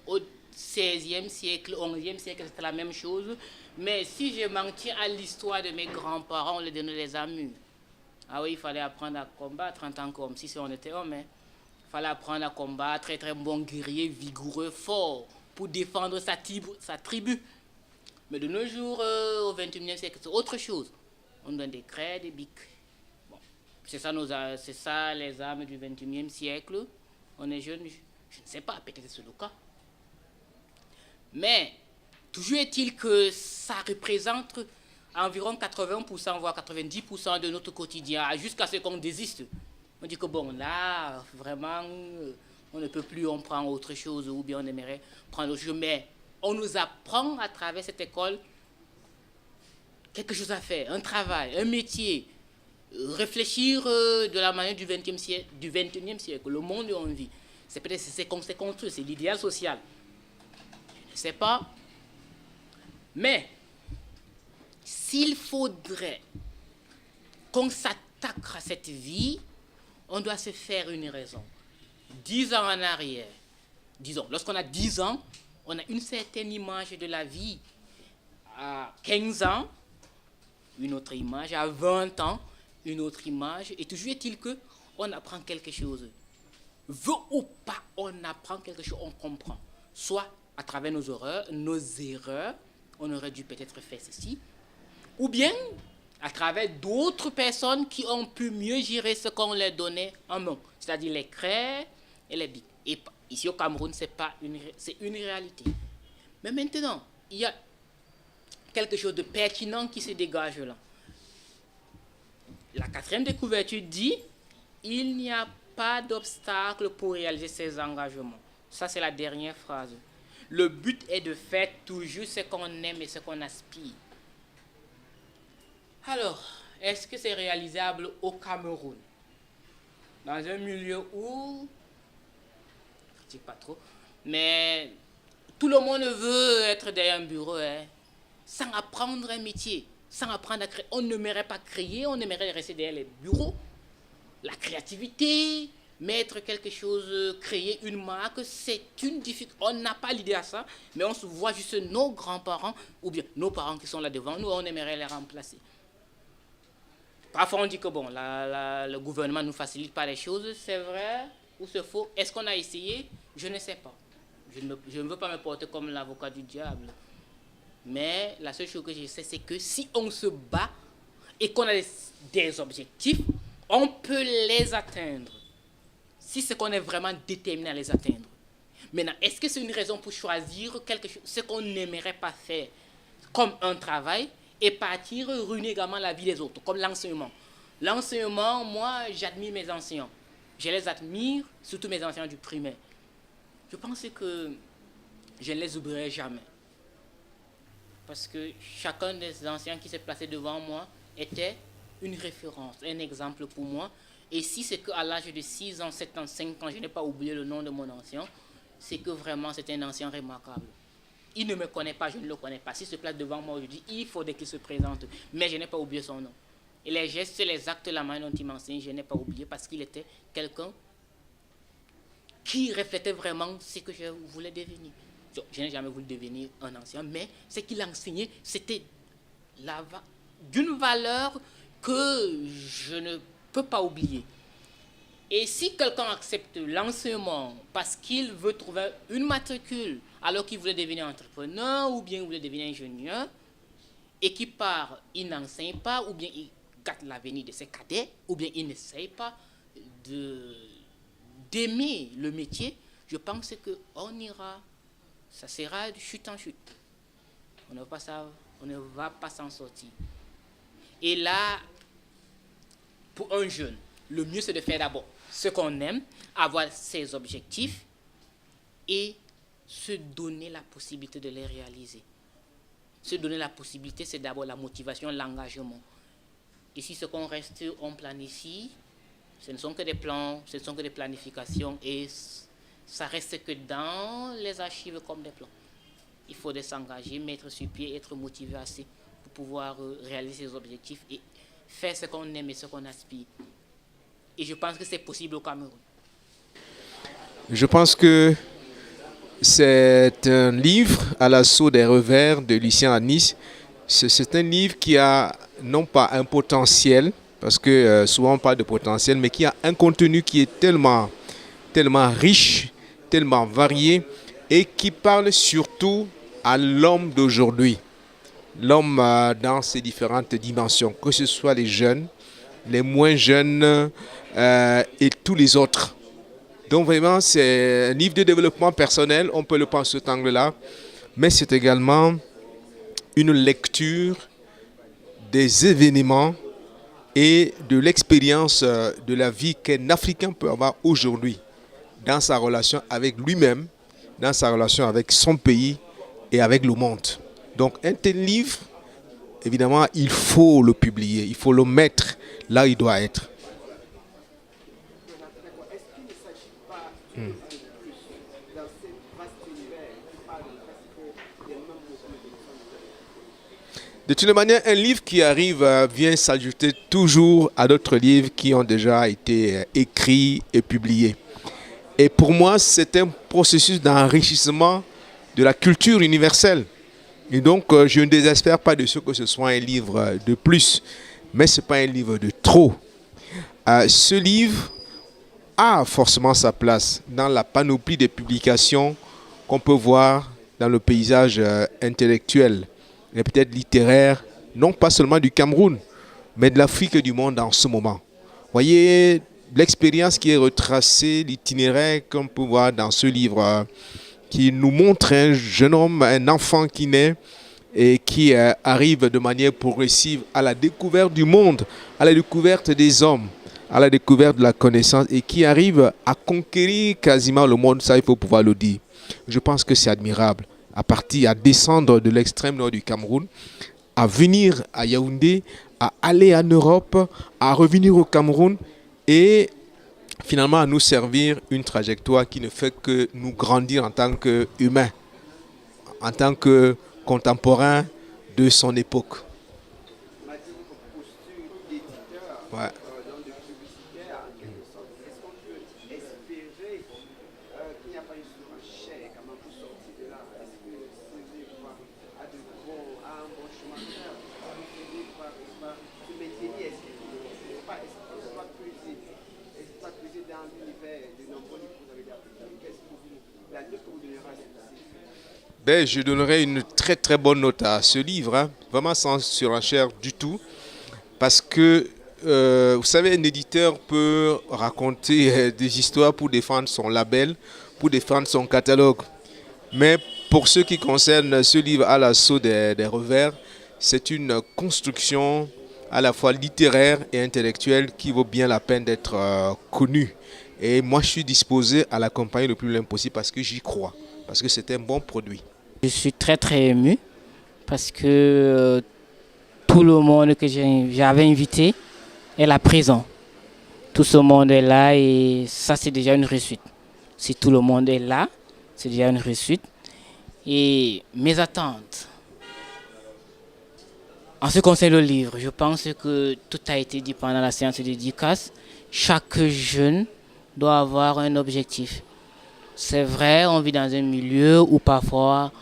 au XVIe siècle, XIe siècle, c'était la même chose. Mais si je m'en tiens à l'histoire de mes grands-parents, on les donnait des armures. Ah oui, il fallait apprendre à combattre en tant qu'homme, si on était homme. Il fallait apprendre à combattre, très très bon guerrier, vigoureux, fort, pour défendre sa tribu. Mais de nos jours, au XXIe siècle, c'est autre chose. On donne des craies, des bics. Bon, c'est ça les armes du XXIe siècle. On est jeune, je ne sais pas, peut-être c'est le cas. Mais toujours est-il que ça représente environ 80%, voire 90% de notre quotidien, jusqu'à ce qu'on désiste. On dit que bon, là, vraiment, on ne peut plus, on prend autre chose, ou bien on aimerait prendre autre chose. Mais on nous apprend à travers cette école quelque chose à faire, un travail, un métier, réfléchir de la manière du XXe siècle, le monde où on vit. C'est peut-être c'est construit, c'est l'idéal social. Je ne sais pas. Mais s'il faudrait qu'on s'attaque à cette vie, on doit se faire une raison. 10 ans en arrière, disons, lorsqu'on a 10 ans, on a une certaine image de la vie. À 15 ans, une autre image. À 20 ans, une autre image. Et toujours est-il qu'on apprend quelque chose. Veut ou pas, on apprend quelque chose, on comprend. Soit à travers nos erreurs, on aurait dû peut-être faire ceci, ou bien à travers d'autres personnes qui ont pu mieux gérer ce qu'on leur donnait en main, c'est-à-dire les craies et les bics. Et ici au Cameroun, c'est une réalité. Mais maintenant, il y a quelque chose de pertinent qui se dégage là. La 4e découverture dit « Il n'y a pas d'obstacle pour réaliser ses engagements ». Ça, c'est la dernière phrase. Le but est de faire toujours ce qu'on aime et ce qu'on aspire. Alors, est-ce que c'est réalisable au Cameroun? Dans un milieu où, je ne dis pas trop, mais tout le monde veut être derrière un bureau, sans apprendre un métier, sans apprendre à créer. On n'aimerait pas créer, on aimerait rester derrière les bureaux. La créativité, mettre quelque chose, créer une marque, c'est une difficulté. On n'a pas l'idée à ça, mais on se voit juste nos grands-parents, ou bien nos parents qui sont là devant nous, on aimerait les remplacer. Parfois on dit que bon, le gouvernement ne nous facilite pas les choses, c'est vrai ou c'est faux. Est-ce qu'on a essayé? Je ne sais pas. Je ne veux pas me porter comme l'avocat du diable. Mais la seule chose que je sais, c'est que si on se bat et qu'on a des objectifs, on peut les atteindre. Si c'est qu'on est vraiment déterminé à les atteindre. Maintenant, est-ce que c'est une raison pour choisir quelque chose, ce qu'on n'aimerait pas faire, comme un travail, et partir ruiner également la vie des autres, comme l'enseignement. L'enseignement, moi, j'admire mes enseignants. Je les admire, surtout mes enseignants du primaire. Je pense que je ne les oublierai jamais. Parce que chacun des enseignants qui s'est placé devant moi était une référence, un exemple pour moi. Et si c'est qu'à l'âge de 6 ans, 7 ans, 5 ans, je n'ai pas oublié le nom de mon enseignant, c'est que vraiment c'est un enseignant remarquable. Il ne me connaît pas, je ne le connais pas. S'il se place devant moi aujourd'hui, il faudrait qu'il se présente. Mais je n'ai pas oublié son nom. Et les gestes, les actes, la manière dont il m'enseigne, je n'ai pas oublié parce qu'il était quelqu'un qui reflétait vraiment ce que je voulais devenir. Je n'ai jamais voulu devenir un ancien, mais ce qu'il enseignait, c'était d'une valeur que je ne peux pas oublier. Et si quelqu'un accepte l'enseignement parce qu'il veut trouver une matricule alors qu'il voulait devenir entrepreneur ou bien il voulait devenir ingénieur et qui part, il n'enseigne pas ou bien il gâte l'avenir de ses cadets ou bien il n'essaye pas d'aimer le métier, je pense qu'on ira, ça sera de chute en chute. On ne va pas s'en sortir. Et là, pour un jeune, le mieux c'est de faire d'abord ce qu'on aime, avoir ses objectifs et se donner la possibilité de les réaliser. Se donner la possibilité, c'est d'abord la motivation, l'engagement. Ici, ce qu'on reste, on planifie, ce ne sont que des plans, ce ne sont que des planifications et ça reste que dans les archives comme des plans. Il faudrait s'engager, mettre sur pied, être motivé assez pour pouvoir réaliser ses objectifs et faire ce qu'on aime et ce qu'on aspire. Et je pense que c'est possible au Cameroun. Je pense que c'est un livre à l'assaut des revers de Lucien Anis. C'est un livre qui a non pas un potentiel, parce que souvent on parle de potentiel, mais qui a un contenu qui est tellement riche, tellement varié, et qui parle surtout à l'homme d'aujourd'hui. L'homme dans ses différentes dimensions, que ce soit les jeunes, les moins jeunes et tous les autres. Donc vraiment, c'est un livre de développement personnel, on peut le penser sous cet angle-là, mais c'est également une lecture des événements et de l'expérience de la vie qu'un Africain peut avoir aujourd'hui dans sa relation avec lui-même, dans sa relation avec son pays et avec le monde. Donc un tel livre, évidemment, il faut le publier, il faut le mettre là où il doit être. De toute manière, un livre qui arrive vient s'ajouter toujours à d'autres livres qui ont déjà été écrits et publiés. Et pour moi, c'est un processus d'enrichissement de la culture universelle. Et donc, je ne désespère pas de ce que ce soit un livre de plus, mais ce n'est pas un livre de trop. Ce livre a forcément sa place dans la panoplie des publications qu'on peut voir dans le paysage intellectuel et peut-être littéraire, non pas seulement du Cameroun, mais de l'Afrique et du monde en ce moment. Voyez l'expérience qui est retracée, l'itinéraire qu'on peut voir dans ce livre qui nous montre un jeune homme, un enfant qui naît et qui arrive de manière progressive à la découverte du monde, à la découverte des hommes, à la découverte de la connaissance et qui arrive à conquérir quasiment le monde, ça il faut pouvoir le dire. Je pense que c'est admirable, à descendre de l'extrême nord du Cameroun, à venir à Yaoundé, à aller en Europe, à revenir au Cameroun et finalement à nous servir une trajectoire qui ne fait que nous grandir en tant qu'humains, en tant que contemporains de son époque. Ouais. Ben, je donnerai une très très bonne note à ce livre, hein, vraiment sans surenchère du tout, parce que vous savez, un éditeur peut raconter des histoires pour défendre son label, pour défendre son catalogue, mais pour ce qui concerne ce livre à l'assaut des revers, c'est une construction à la fois littéraire et intellectuelle qui vaut bien la peine d'être connue. Et moi, je suis disposé à l'accompagner le plus loin possible parce que j'y crois, parce que c'est un bon produit. Je suis très très ému parce que tout le monde que j'avais invité est là présent. Tout ce monde est là et ça c'est déjà une réussite. Si tout le monde est là, c'est déjà une réussite. Et mes attentes, en ce qui concerne le livre, je pense que tout a été dit pendant la séance de dédicace. Chaque jeune doit avoir un objectif. C'est vrai, on vit dans un milieu où parfois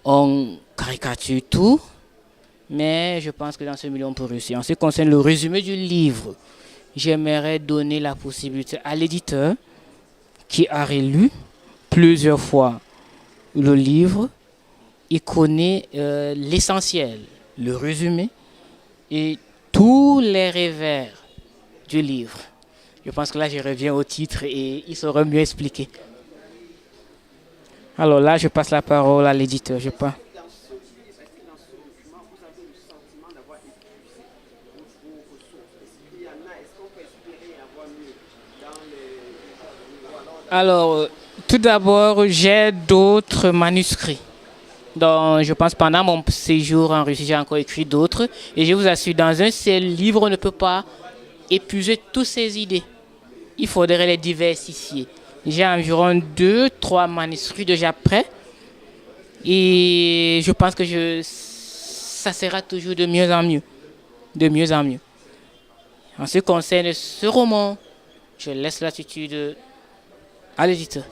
on caricature tout, mais je pense que dans ce milieu on peut réussir. En ce qui concerne le résumé du livre, j'aimerais donner la possibilité à l'éditeur qui a relu plusieurs fois le livre, il connaît l'essentiel, le résumé et tous les revers du livre. Je pense que là je reviens au titre et il saura mieux expliquer. Alors là, je passe la parole à l'éditeur, je pense. Alors, tout d'abord, j'ai d'autres manuscrits. Donc, je pense pendant mon séjour en Russie, j'ai encore écrit d'autres. Et je vous assure, dans un seul livre, on ne peut pas épuiser toutes ces idées. Il faudrait les diversifier. J'ai environ 2-3 manuscrits déjà prêts et je pense que ça sera toujours de mieux en mieux. De mieux en mieux. En ce qui concerne ce roman, je laisse l'attitude à l'éditeur.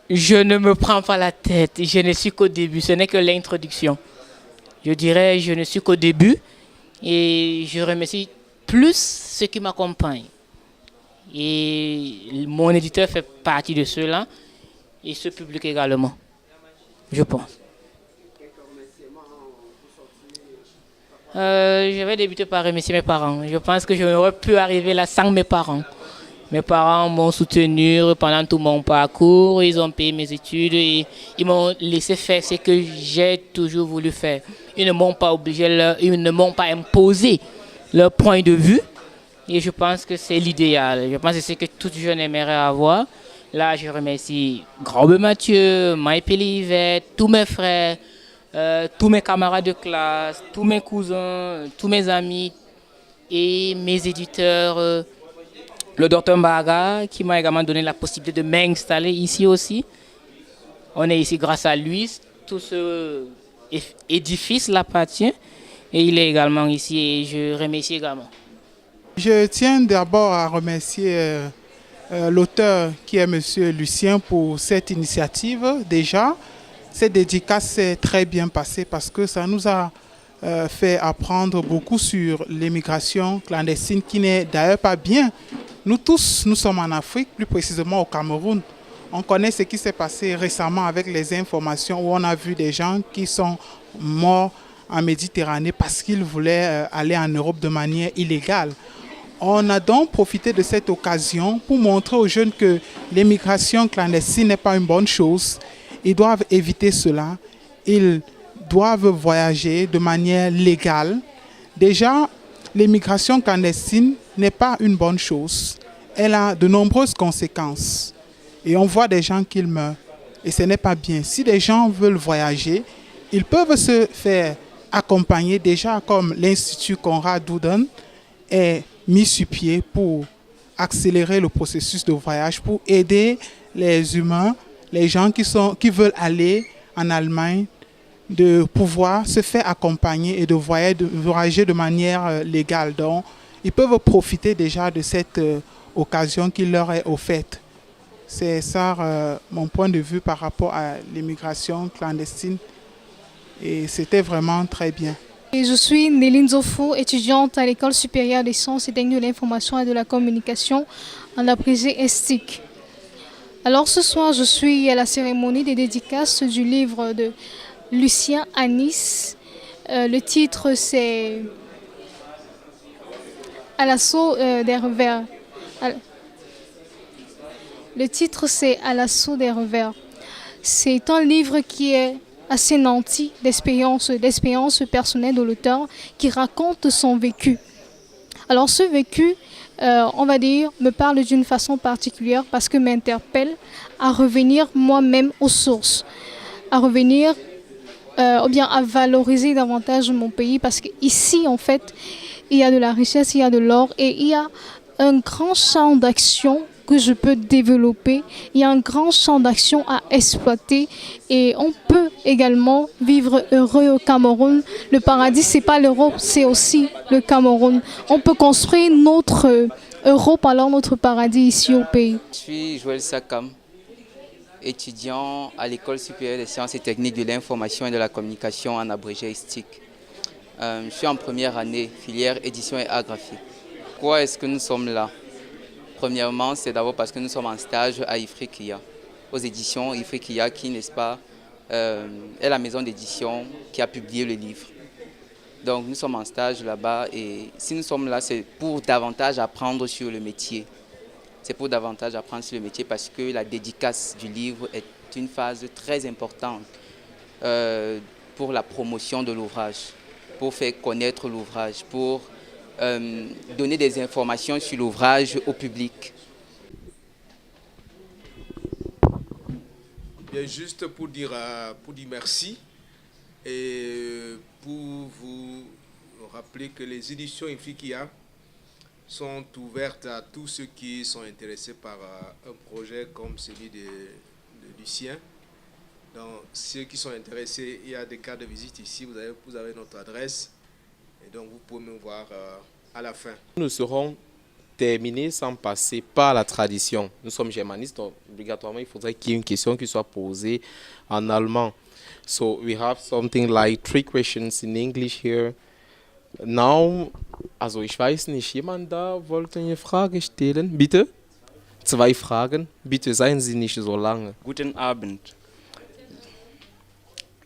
Je ne me prends pas la tête, je ne suis qu'au début, ce n'est que l'introduction. Je dirais, je ne suis qu'au début et je remercie plus ceux qui m'accompagnent. Et mon éditeur fait partie de ceux-là et ce public également, je pense. Je vais débuter par remercier mes parents. Je pense que je n'aurais pu arriver là sans mes parents. Mes parents m'ont soutenu pendant tout mon parcours, ils ont payé mes études et ils m'ont laissé faire ce que j'ai toujours voulu faire. Ils ne m'ont pas obligé, ils ne m'ont pas imposé leur point de vue et je pense que c'est l'idéal. Je pense que c'est ce que tout jeune aimerait avoir. Là, je remercie Grand-Be Mathieu, Maïpeli Yvette, tous mes frères, tous mes camarades de classe, tous mes cousins, tous mes amis et mes éditeurs. Le docteur Mbaga qui m'a également donné la possibilité de m'installer ici aussi. On est ici grâce à lui. Tout ce édifice l'appartient et il est également ici et je remercie également. Je tiens d'abord à remercier l'auteur qui est M. Lucien pour cette initiative. Déjà, cette dédicace s'est très bien passée parce que ça nous a fait apprendre beaucoup sur l'immigration clandestine qui n'est d'ailleurs pas bien. Nous tous, nous sommes en Afrique, plus précisément au Cameroun. On connaît ce qui s'est passé récemment avec les informations où on a vu des gens qui sont morts en Méditerranée parce qu'ils voulaient aller en Europe de manière illégale. On a donc profité de cette occasion pour montrer aux jeunes que l'immigration clandestine n'est pas une bonne chose. Ils doivent éviter cela. Ils doivent voyager de manière légale. Déjà, l'immigration clandestine n'est pas une bonne chose. Elle a de nombreuses conséquences. Et on voit des gens qui meurent. Et ce n'est pas bien. Si des gens veulent voyager, ils peuvent se faire accompagner déjà comme l'Institut Konrad Adenauer est mis sur pied pour accélérer le processus de voyage, pour aider les humains, les gens qui veulent aller en Allemagne, de pouvoir se faire accompagner et de voyager de manière légale. Donc, ils peuvent profiter déjà de cette occasion qui leur est offerte. C'est ça mon point de vue par rapport à l'immigration clandestine. Et c'était vraiment très bien. Et je suis Néline Zofo, étudiante à l'École supérieure des sciences et techniques de l'information et de la communication en abrégé ESTIC. Alors ce soir, je suis à la cérémonie des dédicaces du livre de Lucien Anis. Le titre c'est À l'assaut des revers. Le titre c'est À l'assaut des revers. C'est un livre qui est assez nanti d'expérience personnelle de l'auteur qui raconte son vécu. Alors ce vécu, on va dire, me parle d'une façon particulière parce que m'interpelle à revenir moi-même aux sources, à revenir ou bien à valoriser davantage mon pays parce qu'ici en fait il y a de la richesse, il y a de l'or et il y a un grand champ d'action que je peux développer. Il y a un grand champ d'action à exploiter et on peut également vivre heureux au Cameroun. Le paradis, c'est pas l'Europe, c'est aussi le Cameroun. On peut construire notre Europe, alors notre paradis ici au pays. Je suis Joël Sakam, étudiant à l'École supérieure des sciences et techniques de l'information et de la communication en abrégé ESTIC. Je suis en première année, filière édition et art graphique. Pourquoi est-ce que nous sommes là? Premièrement, c'est d'abord parce que nous sommes en stage à Ifriqiya, aux éditions Ifriqiya qui, n'est-ce pas, est la maison d'édition qui a publié le livre. Donc nous sommes en stage là-bas et si nous sommes là, c'est pour davantage apprendre sur le métier. C'est pour davantage apprendre sur le métier parce que la dédicace du livre est une phase très importante pour la promotion de l'ouvrage, pour faire connaître l'ouvrage, pour donner des informations sur l'ouvrage au public. Bien, juste pour dire merci et pour vous rappeler que les éditions Ifriqiya sont ouvertes à tous ceux qui sont intéressés par un projet comme celui de Lucien. Donc, ceux qui sont intéressés, il y a des cartes de visite ici, vous avez notre adresse. Et donc, vous pouvez me voir à la fin. Nous serons terminés sans passer par la tradition. Nous sommes germanistes, donc obligatoirement, il faudrait qu'il y ait une question qui soit posée en allemand. So, we have something like 3 questions in English here. Now, also ich weiß nicht, jemand da wollte eine Frage stellen? Bitte? 2 Fragen. Bitte seien Sie nicht so lange. Guten Abend.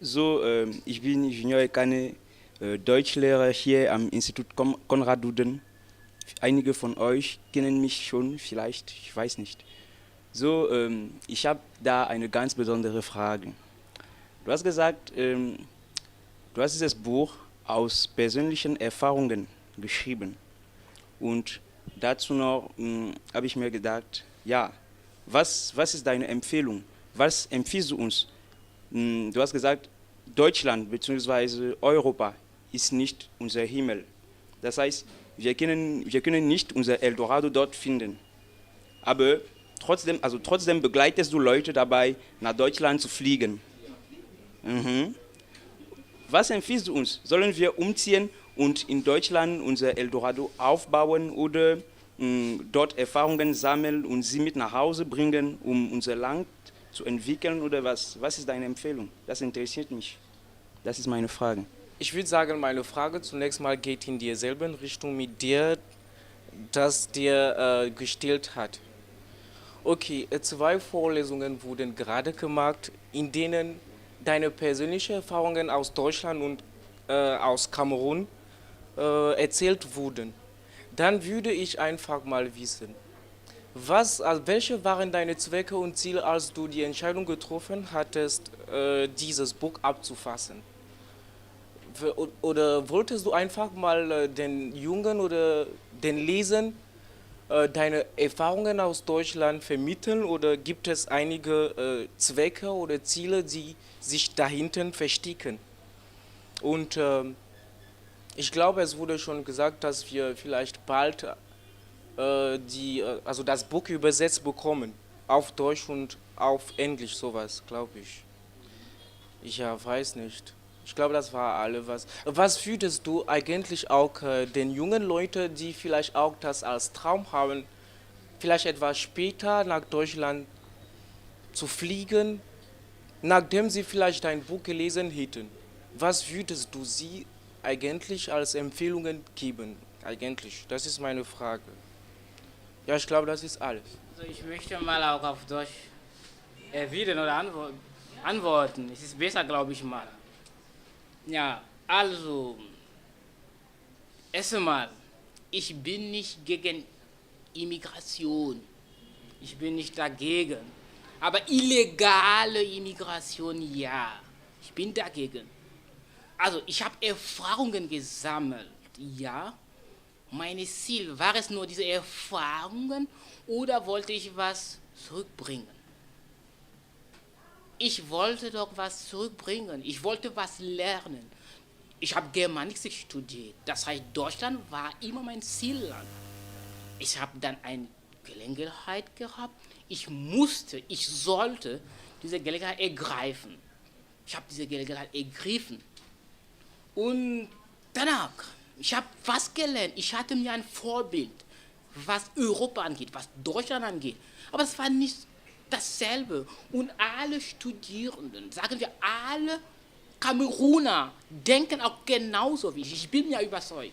So, ich bin Junior Ekane, Deutschlehrer hier am Institut Konrad Adenauer. Einige von euch kennen mich schon, vielleicht, ich weiß nicht. So, ich habe da eine ganz besondere Frage. Du hast gesagt, du hast dieses Buch aus persönlichen Erfahrungen geschrieben. Und dazu noch habe ich mir gedacht, ja, was ist deine Empfehlung? Was empfiehlst du uns? Du hast gesagt, Deutschland bzw. Europa ist nicht unser Himmel. Das heißt, wir können nicht unser Eldorado dort finden. Aber trotzdem begleitest du Leute dabei, nach Deutschland zu fliegen. Was empfiehlst du uns? Sollen wir umziehen und in Deutschland unser Eldorado aufbauen oder dort Erfahrungen sammeln und sie mit nach Hause bringen, um unser Land zu entwickeln oder was? Was ist deine Empfehlung? Das interessiert mich. Das ist meine Frage. Ich würde sagen, meine Frage zunächst mal geht in dieselben Richtung mit dir, das dir gestellt hat. Okay, 2 Vorlesungen wurden gerade gemacht, in denen deine persönlichen Erfahrungen aus Deutschland und aus Kamerun erzählt wurden. Dann würde ich einfach mal wissen, welche waren deine Zwecke und Ziele, als du die Entscheidung getroffen hattest, dieses Buch abzufassen? Oder wolltest du einfach mal den Jungen oder den Lesern deine Erfahrungen aus Deutschland vermitteln, oder gibt es einige Zwecke oder Ziele, die sich dahinter verstecken? Und ich glaube, es wurde schon gesagt, dass wir vielleicht bald also das Buch übersetzt bekommen, auf Deutsch und auf Englisch, sowas, glaube ich. Ich weiß nicht. Ich glaube, das war alles. Was würdest du eigentlich auch den jungen Leuten, die vielleicht auch das als Traum haben, vielleicht etwas später nach Deutschland zu fliegen, nachdem sie vielleicht dein Buch gelesen hätten, was würdest du sie eigentlich als Empfehlungen geben? Eigentlich, das ist meine Frage. Ja, ich glaube, das ist alles. Also ich möchte mal auch auf Deutsch erwidern oder antworten. Es ist besser, glaube ich mal. Ja, also, erstmal, ich bin nicht gegen Immigration. Ich bin nicht dagegen. Aber illegale Immigration, ja. Ich bin dagegen. Also, ich habe Erfahrungen gesammelt, ja. Meine Ziel, war es nur diese Erfahrungen oder wollte ich was zurückbringen? Ich wollte doch was zurückbringen. Ich wollte was lernen. Ich habe Germanistik studiert. Das heißt, Deutschland war immer mein Zielland. Ich habe dann eine Gelegenheit gehabt. Ich sollte diese Gelegenheit ergreifen. Ich habe diese Gelegenheit ergriffen. Und danach, ich habe was gelernt. Ich hatte mir ein Vorbild, was Europa angeht, was Deutschland angeht. Aber es war nicht dasselbe. Und alle Studierenden, sagen wir alle Kameruner, denken auch genauso wie ich. Ich bin ja überzeugt.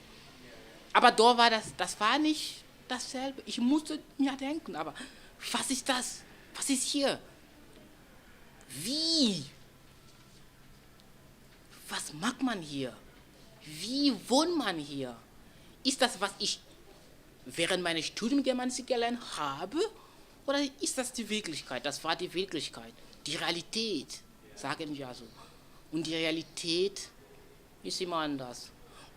Aber da war das war nicht dasselbe. Ich musste mir denken, aber was ist das? Was ist hier? Wie? Was macht man hier? Wie wohnt man hier? Ist das, was ich während meines Studiums Germanistik gelernt habe? Oder ist das die Wirklichkeit? Das war die Wirklichkeit. Die Realität, sagen wir so. Und die Realität ist immer anders.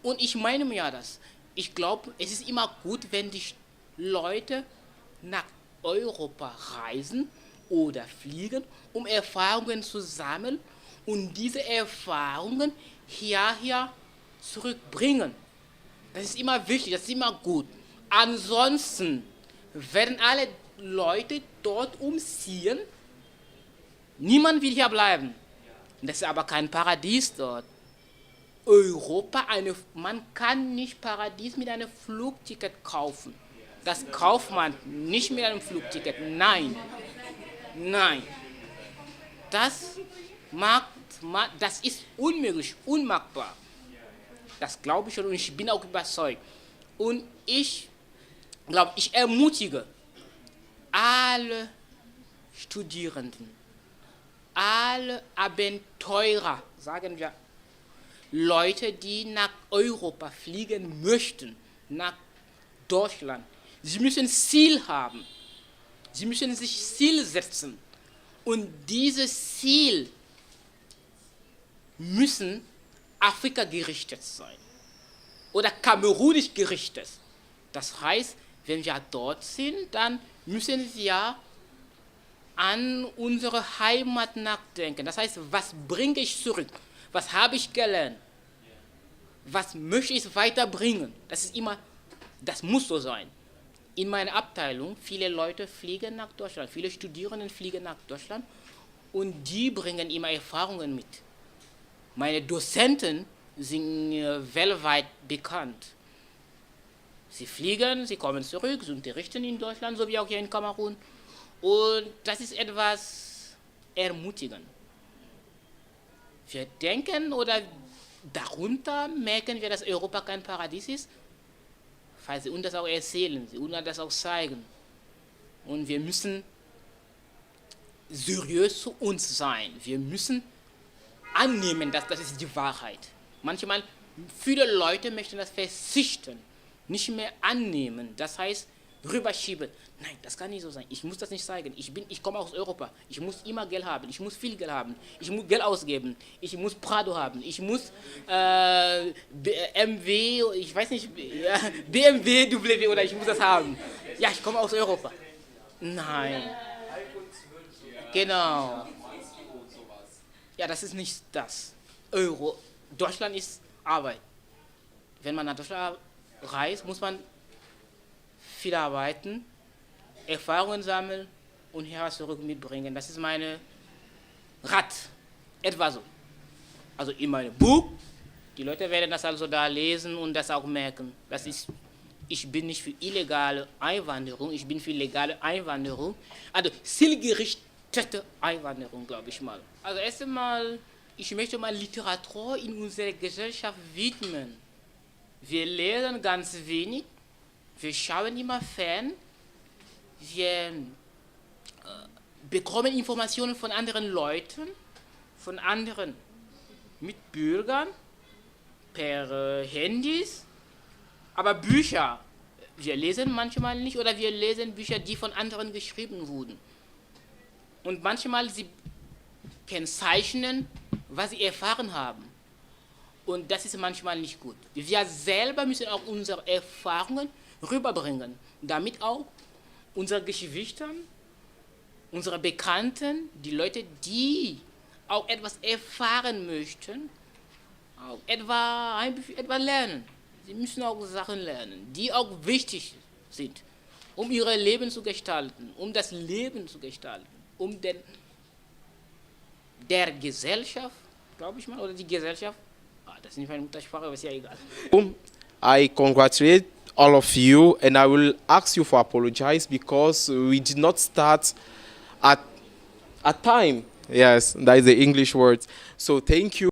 Und ich meine mir das. Ich glaube, es ist immer gut, wenn die Leute nach Europa reisen oder fliegen, um Erfahrungen zu sammeln und diese Erfahrungen hierher zurückbringen. Das ist immer wichtig, das ist immer gut. Ansonsten werden alle Leute dort umziehen. Niemand will hier bleiben. Das ist aber kein Paradies dort. Europa, man kann nicht Paradies mit einem Flugticket kaufen. Das kauft man nicht mit einem Flugticket. Nein. Nein. Das ist unmöglich, unmachbar. Das glaube ich schon und ich bin auch überzeugt. Und ich glaube, ich ermutige alle Studierenden, alle Abenteurer, sagen wir, Leute, die nach Europa fliegen möchten, nach Deutschland. Sie müssen Ziel haben. Sie müssen sich Ziel setzen. Und dieses Ziel müssen Afrika gerichtet sein oder kamerunisch gerichtet. Das heißt, wenn wir dort sind, dann müssen wir an unsere Heimat nachdenken. Das heißt, was bringe ich zurück? Was habe ich gelernt? Was möchte ich weiterbringen? Das muss so sein. In meiner Abteilung, viele Leute fliegen nach Deutschland, viele Studierende fliegen nach Deutschland und die bringen immer Erfahrungen mit. Meine Dozenten sind weltweit bekannt. Sie fliegen, sie kommen zurück, sie unterrichten in Deutschland, so wie auch hier in Kamerun. Und das ist etwas ermutigend. Wir denken oder darunter merken wir, dass Europa kein Paradies ist, weil sie uns das auch erzählen, sie uns das auch zeigen. Und wir müssen seriös zu uns sein. Wir müssen annehmen, dass das ist die Wahrheit. Manchmal, viele Leute möchten das verzichten, nicht mehr annehmen. Das heißt, rüberschieben. Nein, das kann nicht so sein. Ich muss das nicht zeigen. Ich komme aus Europa. Ich muss immer Geld haben. Ich muss viel Geld haben. Ich muss Geld ausgeben. Ich muss Prado haben. Ich muss BMW, ich weiß nicht, BMW, W oder ich muss das haben. Ja, ich komme aus Europa. Nein. Genau. Ja, das ist nicht das. Deutschland ist Arbeit. Wenn man nach Deutschland reist, muss man viel arbeiten, Erfahrungen sammeln und her zurück mitbringen. Das ist meine Rat. Etwa so. Also in meinem Buch. Die Leute werden das also da lesen und das auch merken. Das ist, ich bin nicht für illegale Einwanderung, ich bin für legale Einwanderung. Also zielgerichtete Einwanderung, glaube ich mal. Also erst einmal, ich möchte mal Literatur in unserer Gesellschaft widmen. Wir lesen ganz wenig. Wir schauen immer fern, wir bekommen Informationen von anderen Leuten, von anderen Mitbürgern, per Handys, aber Bücher, wir lesen manchmal nicht oder wir lesen Bücher, die von anderen geschrieben wurden. Und manchmal sie kennzeichnen, was sie erfahren haben. Und das ist manchmal nicht gut. Wir selber müssen auch unsere Erfahrungen rüberbringen, damit auch unsere Geschwister, unsere Bekannten, die Leute, die auch etwas erfahren möchten, auch etwas lernen. Sie müssen auch Sachen lernen, die auch wichtig sind, um ihr Leben zu gestalten, um das Leben zu gestalten, um der Gesellschaft, glaube ich mal, oder die Gesellschaft, das ist nicht meine Muttersprache, aber ist ja egal. I congratulate all of you, and I will ask you for apologize because we did not start at time. Yes, that is the English word. So thank you.